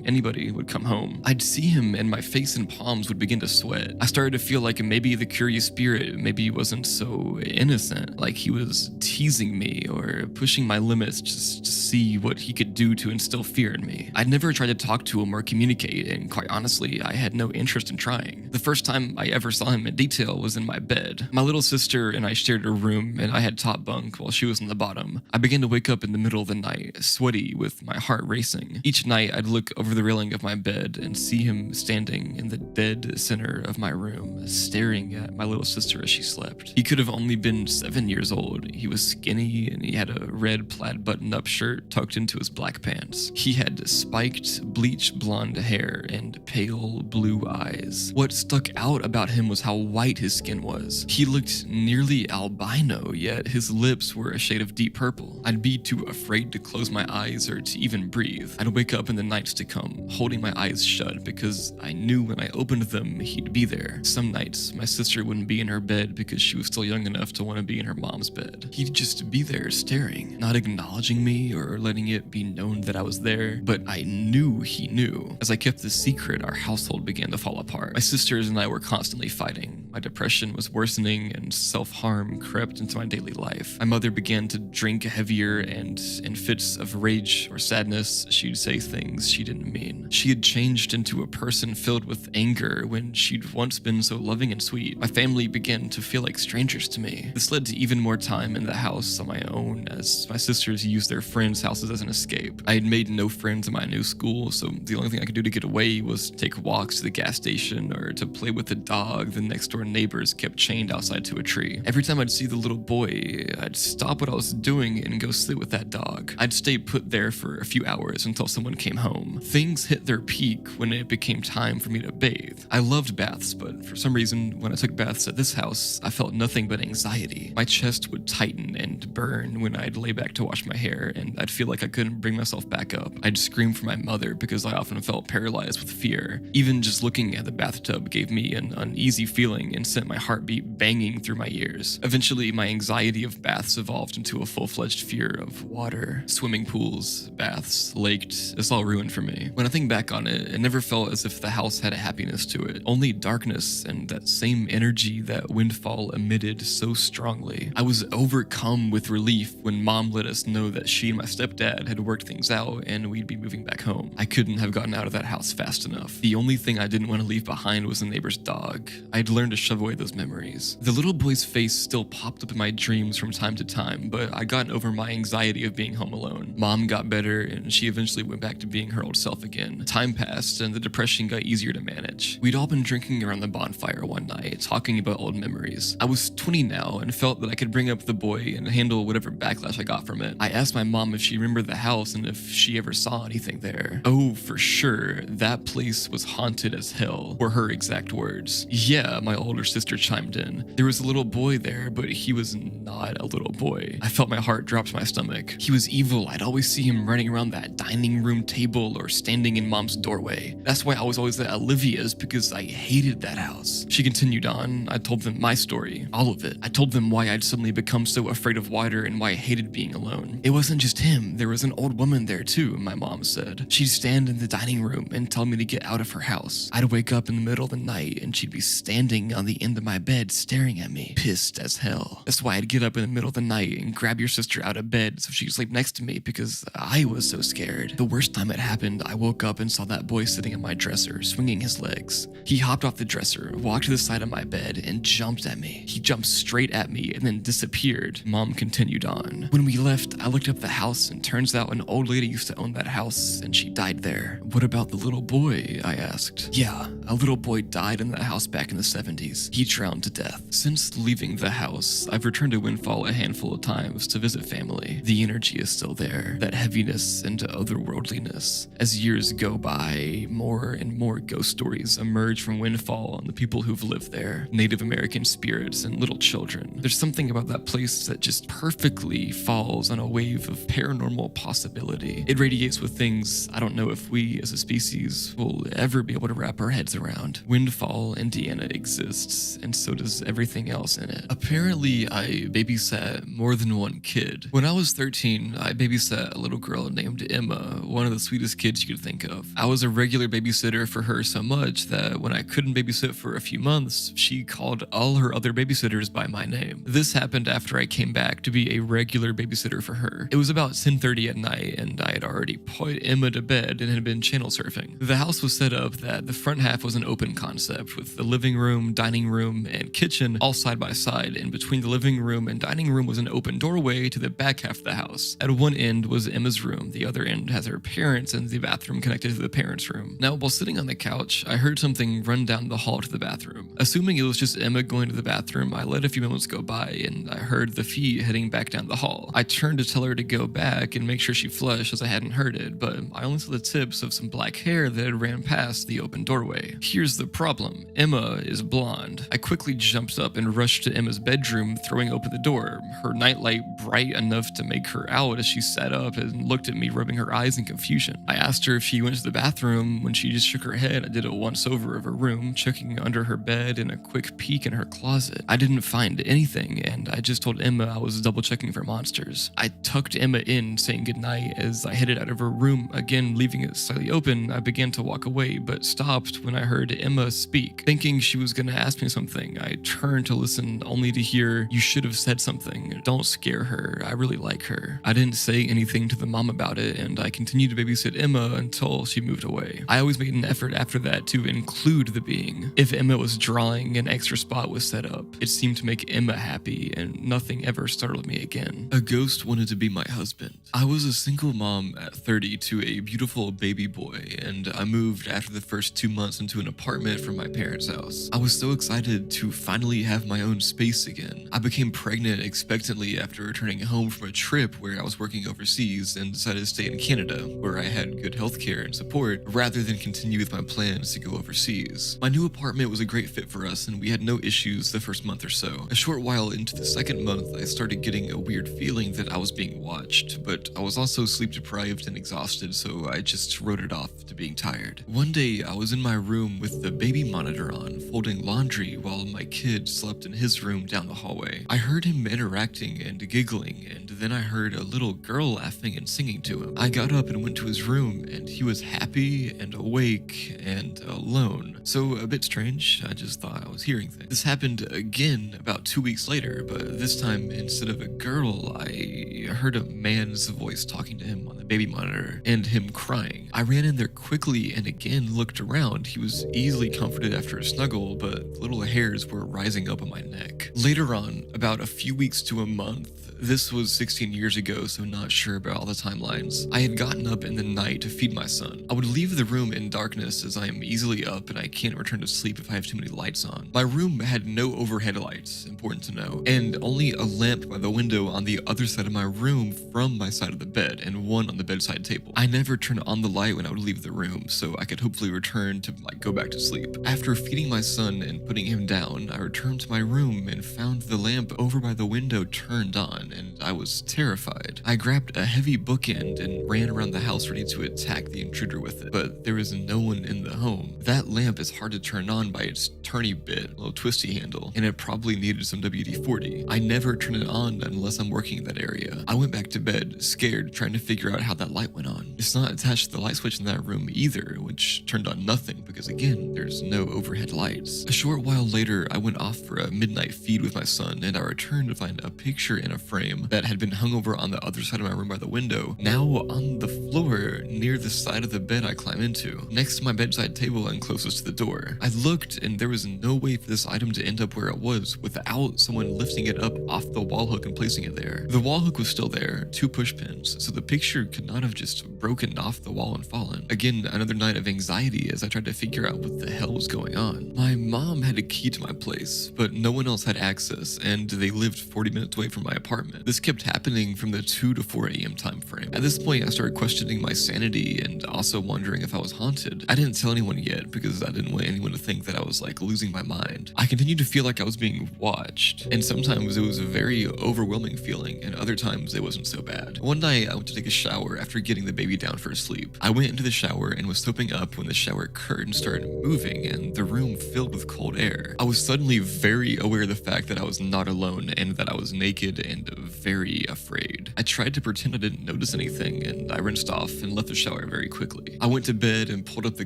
anybody would come home. I'd see him and my face and palms would begin to sweat. I started to feel like maybe the curious spirit maybe wasn't so innocent, like he was teasing me or pushing my limits just to see what he could do to instill fear in me. I'd never tried to talk to him or communicate, and quite honestly, I had no interest in trying. The first time I ever saw him in detail was in my bed. My little sister and I shared a room, and I had top bunk while she was on the bottom. I began to wake up in the middle of the night, sweaty with my heart racing. Each night, I'd look over the railing of my bed and see him standing in the dead center of my room, staring at my little sister as she slept. He could have only been 7 years old. He was skinny, and he had a red plaid button-up shirt tucked into his black pants. He had spiked, bleach blonde hair and pale blue eyes. What stuck out about him was how white his skin was. He looked nearly albino, yet his lips were a shade of deep purple. I'd be too afraid to close my eyes or to even breathe. I'd wake up in the nights to come, holding my eyes shut because I knew when I opened them, he'd be there. Some nights, my sister wouldn't be in her bed because she was still young enough to want to be in her mom's bed. He'd just be there staring, not acknowledging me or letting it be known that I was there, but I knew he knew. As I kept this secret, our household began to fall apart. My sisters and I were constantly fighting. My depression was worsening and self-harm crept into my daily life. My mother began to drink heavier, and in fits of rage or sadness, she'd say things she didn't mean. She had changed into a person filled with anger when she'd once been so loving and sweet. My family began to feel like strangers to me. This led to even more time in the house on my own, as my sisters used their friends' houses as an escape. I had made no friends in my new school, so the only thing I could do to get away was take walks to the gas station or to play with the dog the next door neighbors kept chained outside to a tree. Every time I'd see the little boy, I'd stop what I was doing and go sit with that dog. I'd stay put there for a few hours until someone came home. Things hit their peak when it became time for me to bathe. I loved baths, but for some reason, when I took baths at this house, I felt nothing but anxiety. My chest would tighten and burn when I'd lay back to wash my hair, and I'd feel like I couldn't bring myself back up. I'd scream for my mother because I often felt paralyzed with fear. Even just looking at the bathtub gave me an uneasy feeling and sent my heartbeat banging through my ears. Eventually, my anxiety of baths evolved into a full-fledged fear of water. Swimming pools, baths, lakes, it's all ruined for me. When I think back on it, it never felt as if the house had a happiness to it. Only darkness and that same energy that Windfall emitted so strongly. I was overcome with relief when Mom let us know that she and my stepdad had worked things out and we'd be moving back home. I couldn't have gotten out of that house fast enough. The only thing I didn't want to leave behind was the neighbor's dog. I'd learned to shove away those memories. The little boy's face still popped up in my dreams from time to time, but I'd gotten over my anxiety of being home alone. Mom got better and she eventually went back to being her old self again. Time passed and the depression got easier to manage. We'd all been drinking around the bonfire one night, talking about old memories. I was 20 now and felt that I could bring up the boy and handle whatever backlash I got from it. I asked my mom if she remembered the house and if she ever saw anything there. Oh, for sure, that place was haunted as hell, were her exact words. Yeah, my older sister chimed in. There was a little boy there, but he was not a little boy. I felt my heart drop to my stomach. He was evil. I'd always see him running around that dining room table or standing in mom's doorway. That's why I was always at Olivia's, because I hated that house. She continued on. I told them my story, all of it. I told them why I'd suddenly become so afraid of water and why I hated being alone. It wasn't just him. There was an old woman there too, my mom said. She'd stand in the dining room and tell me to get out of her house. I'd wake up in the middle of the night and she'd be standing on the end of my bed staring at me, pissed as hell. That's why I'd get up in the middle of the night and grab your sister out of bed so she could sleep next to me because I was so scared. The worst time it happened, I woke up and saw that boy sitting on my dresser, swinging his legs. He hopped off the dresser, walked to the side of my bed, and jumped at me. He jumped straight at me and then disappeared. Mom continued on. When we left, I looked up the house and turns out an old lady used to own that house and she died there. What about the little boy? I asked. Yeah, a little boy died in that house back in the 70s. He drowned to death. Since leaving the house, I've returned to Windfall a handful of times to visit family. The energy is still there, that heaviness and otherworldliness. As years go by, more and more ghost stories emerge from Windfall on the people who've lived there, Native American spirits and little children. There's something about that place that just perfectly falls on a wave of paranormal possibility. It radiates with things I don't know if we as a species will ever be able to wrap our heads around. Windfall, Indiana exists, and so does everything else in it. Apparently, I babysat more than one kid. When I was 13, I babysat a little girl named Emma, one of the sweetest kids you could think of. I was a regular babysitter for her so much that when I couldn't babysit for a few months, she called all her other babysitters by my name. This happened after I came back to be a regular babysitter for her. It was about 10:30 at night, and I had already put Emma to bed and had been channel surfing. The house was set up that the front half was an open concept, with the living room, dining room, and kitchen all side by side, and between the living room and dining room was an open doorway to the back half of the house. At one end was Emma's room, the other end has her parents, and the bathroom connected to the parents' room. Now, while sitting on the couch, I heard something run down the hall to the bathroom. Assuming it was just Emma going to the bathroom, I let a few moments go by, and I heard the feet heading back down the hall. I turned to tell her to go back and make sure she flushed as I hadn't heard it, but I only saw the tips of some black hair that had ran past the open doorway. Here's the problem. Emma is blonde. I quickly jumped up and rushed to Emma's bedroom, throwing open the door, her nightlight bright enough to make her out as she sat up and looked at me, rubbing her eyes in confusion. I asked her if she went to the bathroom. When she just shook her head, I did a once-over of her room, checking under her bed and a quick peek in her closet. I didn't find anything, and I just told Emma I was double-checking for monsters. I tucked Emma in, saying goodnight as I headed out of her room, again leaving it slightly open. I began to walk away, but stopped when I heard Emma speak. Thinking she was going to ask me something, I turned to listen, only to hear, "You should have said something. Don't scare her. I really like her." I didn't say anything to the mom about it, and I continued to babysit Emma until she moved away. I always made an effort after that to include the being. If Emma was drawing, an extra spot was set up. It seemed to make Emma happy, and nothing ever startled me again. A ghost wanted to be my husband. I was a single mom at 30 to a beautiful baby boy, and I moved after the first 2 months into an apartment from my parents' house. I was so excited to finally have my own space again. I became pregnant expectantly after returning home from a trip where I was working overseas and decided to stay in Canada, where I had good healthcare and support, rather than continue with my plans to go overseas. My new apartment was a great fit for us, and we had no issues the first month or so. A short while into the second month, I started getting a weird feeling that I was being watched, but I was also sleep deprived and exhausted, so I just wrote it off to being tired. One day, I was in my room with the baby monitor on, folding laundry while my kid slept in his room down the hallway. I heard him interacting and giggling, and then I heard a little girl laughing and singing to him. I got up and went to his room, and he was happy and awake and alone. So a bit strange, I just thought I was hearing things. This happened again about 2 weeks later, but this time instead of a girl, I heard a man's voice talking to him on the baby monitor and him crying. I ran in there quickly and again looked around. He was easily comforted after a snuggle, but little hairs were rising up on my neck. Later on, about a few weeks to a month, this was 16 years ago, so not sure about all the timelines, I had gotten up in the night to feed my son. I would leave the room in darkness as I am easily up and I can't return to sleep if I have too many lights on. My room had no overhead lights, important to know, and only a lamp by the window on the other side of my room from my side of the bed, and one on the bedside table. I never turned on the light when I would leave the room, so I could hopefully return to go back to sleep. After feeding my son and putting him down, I returned to my room and found the lamp over by the window turned on, and I was terrified. I grabbed a heavy bookend and ran around the house ready to attack the intruder with it, but there was no one in the home. That lamp is hard to turn on by its turny bit, little twisty handle, and it probably needed some WD-40. I never turn it on unless I'm working in that area. I went back to bed, scared, trying to figure out how that light went on. It's not attached to the light switch in that room either, which turned on nothing because again, there's no overhead lights. A short while later, I went off for a midnight feed with my son, and I returned to find a picture in a frame that had been hung over on the other side of my room by the window, now on the floor near the side of the bed I climb into, next to my bedside table and closest to the door. I looked, and there was no way for this item to end up where it was without someone lifting it up off the wall hook and placing it there. The wall hook was still there, 2 push pins, so the picture could not have just broken off the wall and fallen. Again, another night of anxiety as I tried to figure out what the hell was going on. My mom had a key to my place, but no one else had access, and they lived 40 minutes away from my apartment. This kept happening from the 2 to 4 a.m. time frame. At this point, I started questioning my sanity and also wondering if I was haunted. I didn't tell anyone yet because I didn't want anyone to think that I was losing my mind. I continued to feel like I was being watched, and sometimes it was a very overwhelming feeling, and other times it wasn't so bad. One night, I went to take a shower after getting the baby down for sleep. I went into the shower and was soaping up when the shower curtain started moving and the room filled with cold air. I was suddenly very aware of the fact that I was not alone and that I was naked and very afraid. I tried to pretend I didn't notice anything, and I rinsed off and left the shower very quickly. I went to bed and pulled up the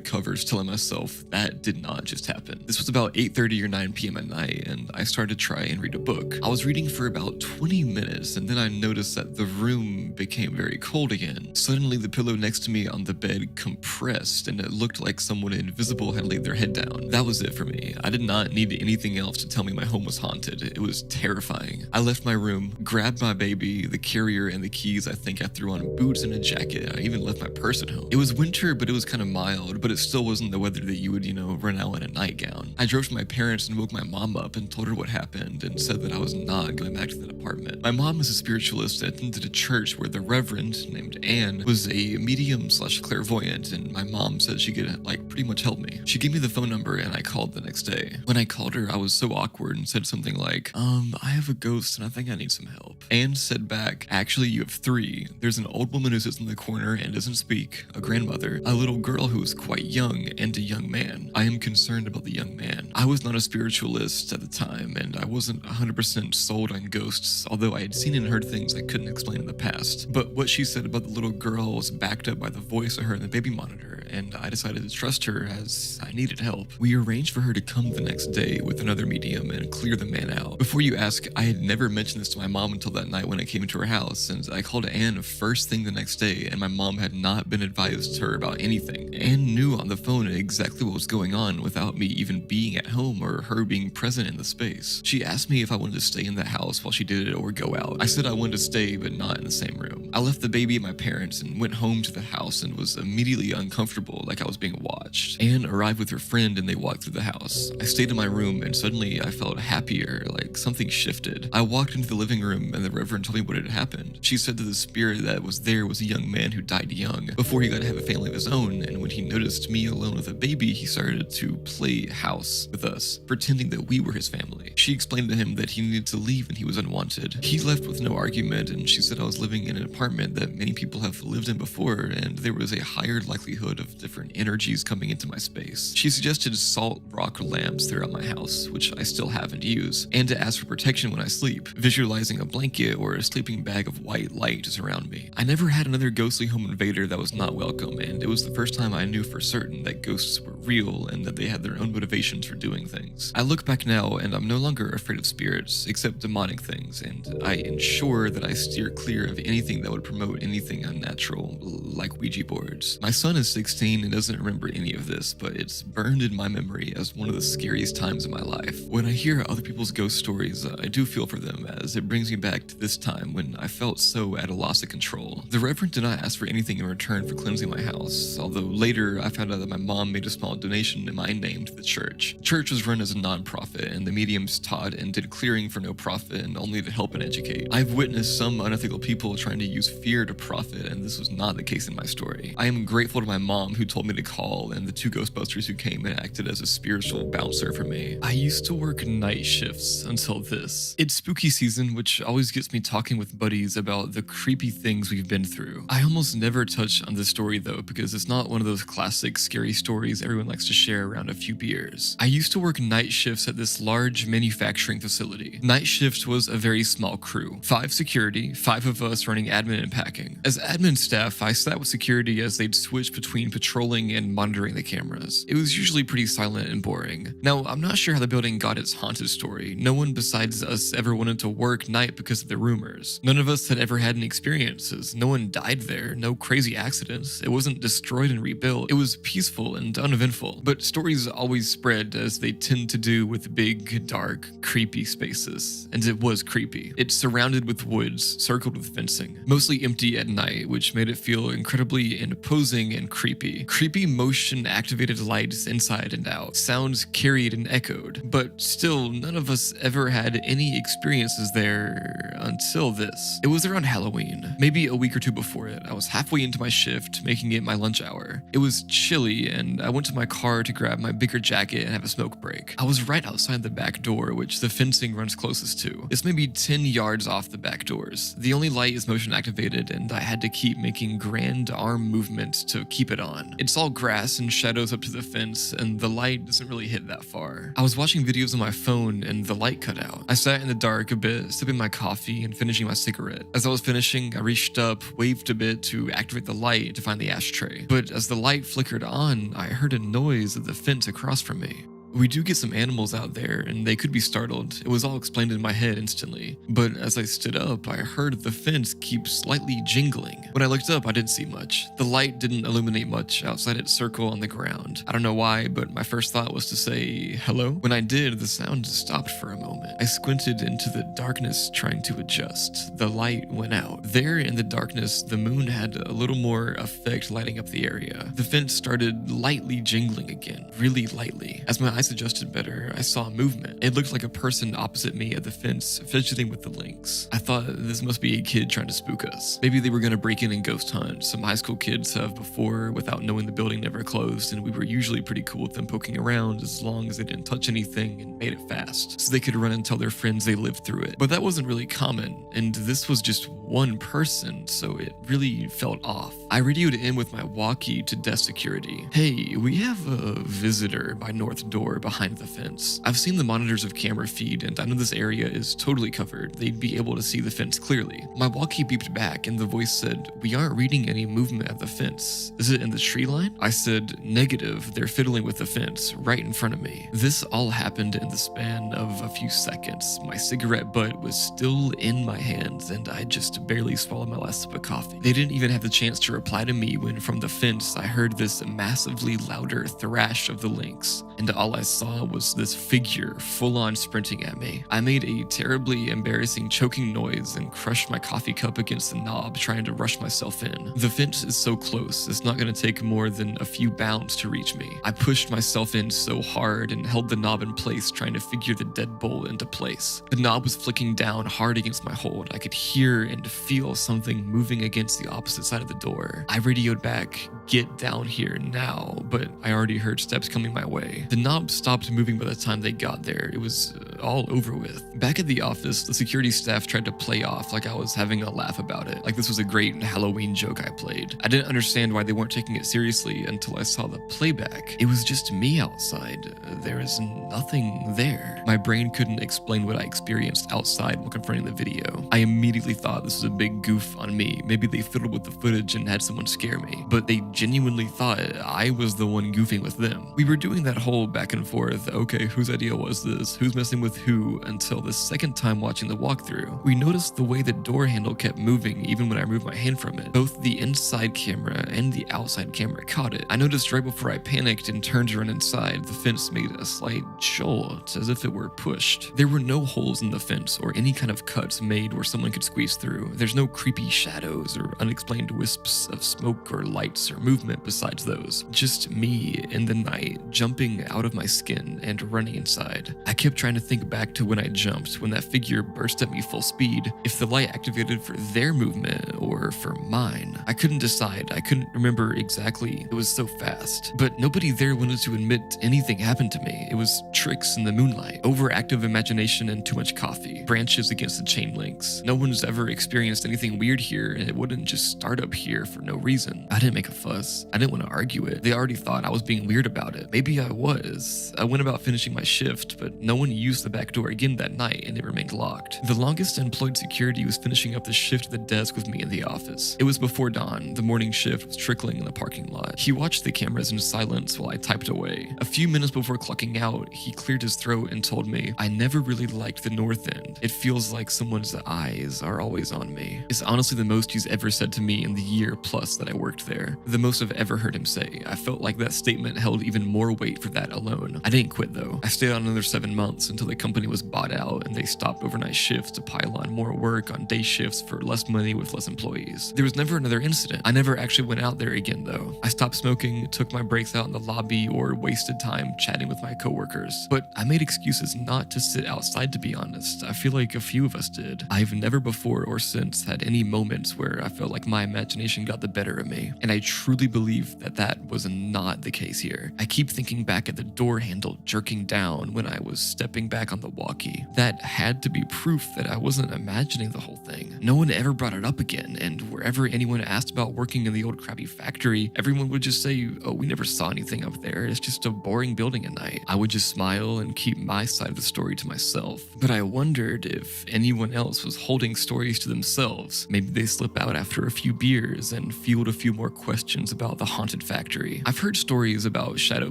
covers, telling myself that did not just happen. This was about 8:30 or 9 p.m. at night, and I started to try and read a book. I was reading for about 20 minutes, and then I noticed that the room became very cold again. Suddenly, the pillow next to me on the bed compressed, and it looked like someone invisible had laid their head down. That was it for me. I did not need anything else to tell me my home was haunted. It was terrifying. I left my room, grabbed my baby, the carrier, and the keys. I think I threw on boots and a jacket. I even left my purse at home. It was winter, but it was kind of mild, but it still wasn't the weather that you would, run out in a nightgown. I drove to my parents and woke my mom up and told her what happened and said that I was not going back to that apartment. My mom is a spiritualist that attended a church where the reverend named Anne was a medium/clairvoyant, and my mom said she could pretty much help me. She gave me the phone number and I called the next day. When I called her, I was so awkward and said something like, I have a ghost and I think I need some help. Anne said back, actually you have 3. There's an old woman who sits in the corner and doesn't speak, a grandmother, a little girl who is quite young, and a young man. I am concerned about the young man. I was not a spiritualist at the time, and I wasn't 100% sold on ghosts, although I had seen and heard things I couldn't explain in the past. But what she said about the little girl was backed up by the voice of her in the baby monitor, and I decided to trust her as I needed help. We arranged for her to come the next day with another medium and clear the man out. Before you ask, I had never mentioned this to my mom until that night when I came into her house, and I called Anne first thing the next day, and my mom had not been advised to her about anything. Anne knew on the phone exactly what was going on without me even being at home or her being present in the space. She asked me if I wanted to stay in the house while she did it or go out. I said I wanted to stay, but not in the same room. I left the baby at my parents and went home to the house and was immediately uncomfortable, like I was being watched. Anne arrived with her friend and they walked through the house. I stayed in my room and suddenly I felt happier, like something shifted. I walked into the living room and the reverend told me what had happened. She said that the spirit that was there was a young man who died young before he got to have a family of his own, and when he noticed me alone with a baby, he started to play house with us, pretending that we were his family. She explained to him that he needed to leave and he was unwanted. He left with no argument, and she said I was living in an apartment that many people have lived in before, and there was a higher likelihood of different energies coming into my space. She suggested salt rock lamps throughout my house, which I still have and use, and to ask for protection when I sleep, visualizing a blanket or a sleeping bag of white light to surround me. I never had another ghostly home invader that was not welcome, and it was the first time I knew for certain that ghosts were real and that they had their own motivations for doing things. I look back now and I'm no longer afraid of spirits, except demonic things, and I ensure that I steer clear of anything that would promote anything unnatural, like Ouija boards. My son is 16 and doesn't remember any of this, but it's burned in my memory as one of the scariest times in my life. When I hear other people's ghost stories, I do feel for them, as it brings me back to this time when I felt so at a loss of control. The Reverend did not ask for anything in return for cleansing my house, although later I found out that my mom made a small donation in my name to the church. church. Church was run as a non-profit, and the mediums taught and did clearing for no profit and only to help and educate. I've witnessed some unethical people trying to use fear to profit, and this was not the case in my story. I am grateful to my mom who told me to call, and the 2 Ghostbusters who came and acted as a spiritual bouncer for me. I used to work night shifts until this. It's spooky season, which always gets me talking with buddies about the creepy things we've been through. I almost never touch on this story though, because it's not one of those classic scary stories everyone likes to share around a few beers. I used to work night shifts at this large manufacturing facility. Night shift was a very small crew. 5 security, 5 of us running admin and packing. As admin staff, I sat with security as they'd switch between patrolling and monitoring the cameras. It was usually pretty silent and boring. Now, I'm not sure how the building got its haunted story. No one besides us ever wanted to work night because of the rumors. None of us had ever had any experiences. No one died there, no crazy accidents. It wasn't destroyed and rebuilt. It was peaceful and uneventful. But stories always spread, as they tend to do with big, dark, creepy spaces. And it was creepy. It's surrounded with woods, circled with fencing, mostly empty at night, which made it feel incredibly imposing and creepy. Creepy motion-activated lights inside and out, sounds carried and echoed, but still, none of us ever had any experiences there until this. It was around Halloween, maybe a week or 2 before it. I was halfway into my shift, making it my lunch hour. It was chilly, and I went to my car to grab my bigger jacket and have a smoke break. I was right outside the back door, which the fencing runs closest to. It's maybe 10 yards off the back doors. The only light is motion activated, and I had to keep making grand arm movements to keep it on. It's all grass and shadows up to the fence, and the light doesn't really hit that far. I was watching videos on my phone, and the light cut out. I sat in the dark a bit, sipping my coffee and finishing my cigarette. As I was finishing, I reached up, waved a bit to activate the light to find the ashtray. But as the light flickered on, I heard a noise at the fence across from me. We do get some animals out there, and they could be startled. It was all explained in my head instantly. But as I stood up, I heard the fence keep slightly jingling. When I looked up, I didn't see much. The light didn't illuminate much outside its circle on the ground. I don't know why, but my first thought was to say, hello? When I did, the sound stopped for a moment. I squinted into the darkness, trying to adjust. The light went out. There in the darkness, the moon had a little more effect lighting up the area. The fence started lightly jingling again, really lightly. As my eyes adjusted better, I saw movement. It looked like a person opposite me at the fence, fidgeting with the links. I thought this must be a kid trying to spook us. Maybe they were gonna break in and ghost hunt. Some high school kids have before without knowing the building never closed, and we were usually pretty cool with them poking around as long as they didn't touch anything and made it fast, so they could run and tell their friends they lived through it. But that wasn't really common, and this was just one person, so it really felt off. I radioed in with my walkie to desk security. Hey, we have a visitor by north door behind the fence. I've seen the monitors of camera feed, and I know this area is totally covered. They'd be able to see the fence clearly. My walkie beeped back, and the voice said, we aren't reading any movement at the fence. Is it in the tree line? I said, negative. They're fiddling with the fence right in front of me. This all happened in the span of a few seconds. My cigarette butt was still in my hands, and I just barely swallowed my last sip of coffee. They didn't even have the chance to reply to me when from the fence I heard this massively louder thrash of the lynx, and all I saw was this figure full-on sprinting at me. I made a terribly embarrassing choking noise and crushed my coffee cup against the knob, trying to rush myself in. The fence is so close, it's not going to take more than a few bounds to reach me. I pushed myself in so hard and held the knob in place, trying to figure the deadbolt into place. The knob was flicking down hard against my hold. I could hear and feel something moving against the opposite side of the door. I radioed back, get down here now, but I already heard steps coming my way. The knob stopped moving by the time they got there. It was all over with. Back at the office, the security staff tried to play off like I was having a laugh about it, like this was a great Halloween joke I played. I didn't understand why they weren't taking it seriously until I saw the playback. It was just me outside. There is nothing there. My brain couldn't explain what I experienced outside while confronting the video. I immediately thought this was a big goof on me. Maybe they fiddled with the footage and had someone scare me, but they genuinely thought I was the one goofing with them. We were doing that whole back and forth, okay, whose idea was this? Who's messing with with who until the second time watching the walkthrough. We noticed the way the door handle kept moving even when I removed my hand from it. Both the inside camera and the outside camera caught it. I noticed right before I panicked and turned to run inside, the fence made a slight jolt as if it were pushed. There were no holes in the fence or any kind of cuts made where someone could squeeze through. There's no creepy shadows or unexplained wisps of smoke or lights or movement besides those. Just me in the night, jumping out of my skin and running inside. I kept trying to think back to when I jumped, when that figure burst at me full speed, if the light activated for their movement or for mine. I couldn't decide. I couldn't remember exactly. It was so fast. But nobody there wanted to admit anything happened to me. It was tricks in the moonlight, overactive imagination and too much coffee, branches against the chain links. No one's ever experienced anything weird here, and it wouldn't just start up here for no reason. I didn't make a fuss. I didn't want to argue it. They already thought I was being weird about it. Maybe I was. I went about finishing my shift, but no one used the back door again that night, and it remained locked. The longest employed security was finishing up the shift at the desk with me in the office. It was before dawn. The morning shift was trickling in the parking lot. He watched the cameras in silence while I typed away. A few minutes before clocking out, he cleared his throat and told me, "I never really liked the north end. It feels like someone's eyes are always on me." It's honestly the most he's ever said to me in the year plus that I worked there. The most I've ever heard him say. I felt like that statement held even more weight for that alone. I didn't quit though. I stayed on another 7 months until the company was bought out and they stopped overnight shifts to pile on more work on day shifts for less money with less employees. There was never another incident. I never actually went out there again though. I stopped smoking, took my breaks out in the lobby, or wasted time chatting with my coworkers. But I made excuses not to sit outside, to be honest. I feel like a few of us did. I've never before or since had any moments where I felt like my imagination got the better of me, and I truly believe that that was not the case here. I keep thinking back at the door handle jerking down when I was stepping back on the walkie. That had to be proof that I wasn't imagining the whole thing. No one ever brought it up again, and wherever anyone asked about working in the old crappy factory, everyone would just say, "Oh, we never saw anything up there. It's just a boring building at night." I would just smile and keep my side of the story to myself. But I wondered if anyone else was holding stories to themselves. Maybe they slip out after a few beers and field a few more questions about the haunted factory. I've heard stories about shadow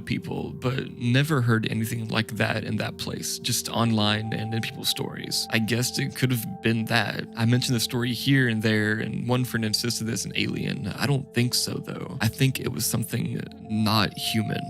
people, but never heard anything like that in that place, just online and in people's stories. I guessed it could have been that. I mentioned the story here and there, and one friend insisted it's an alien. I don't think so though. I think it was something not human.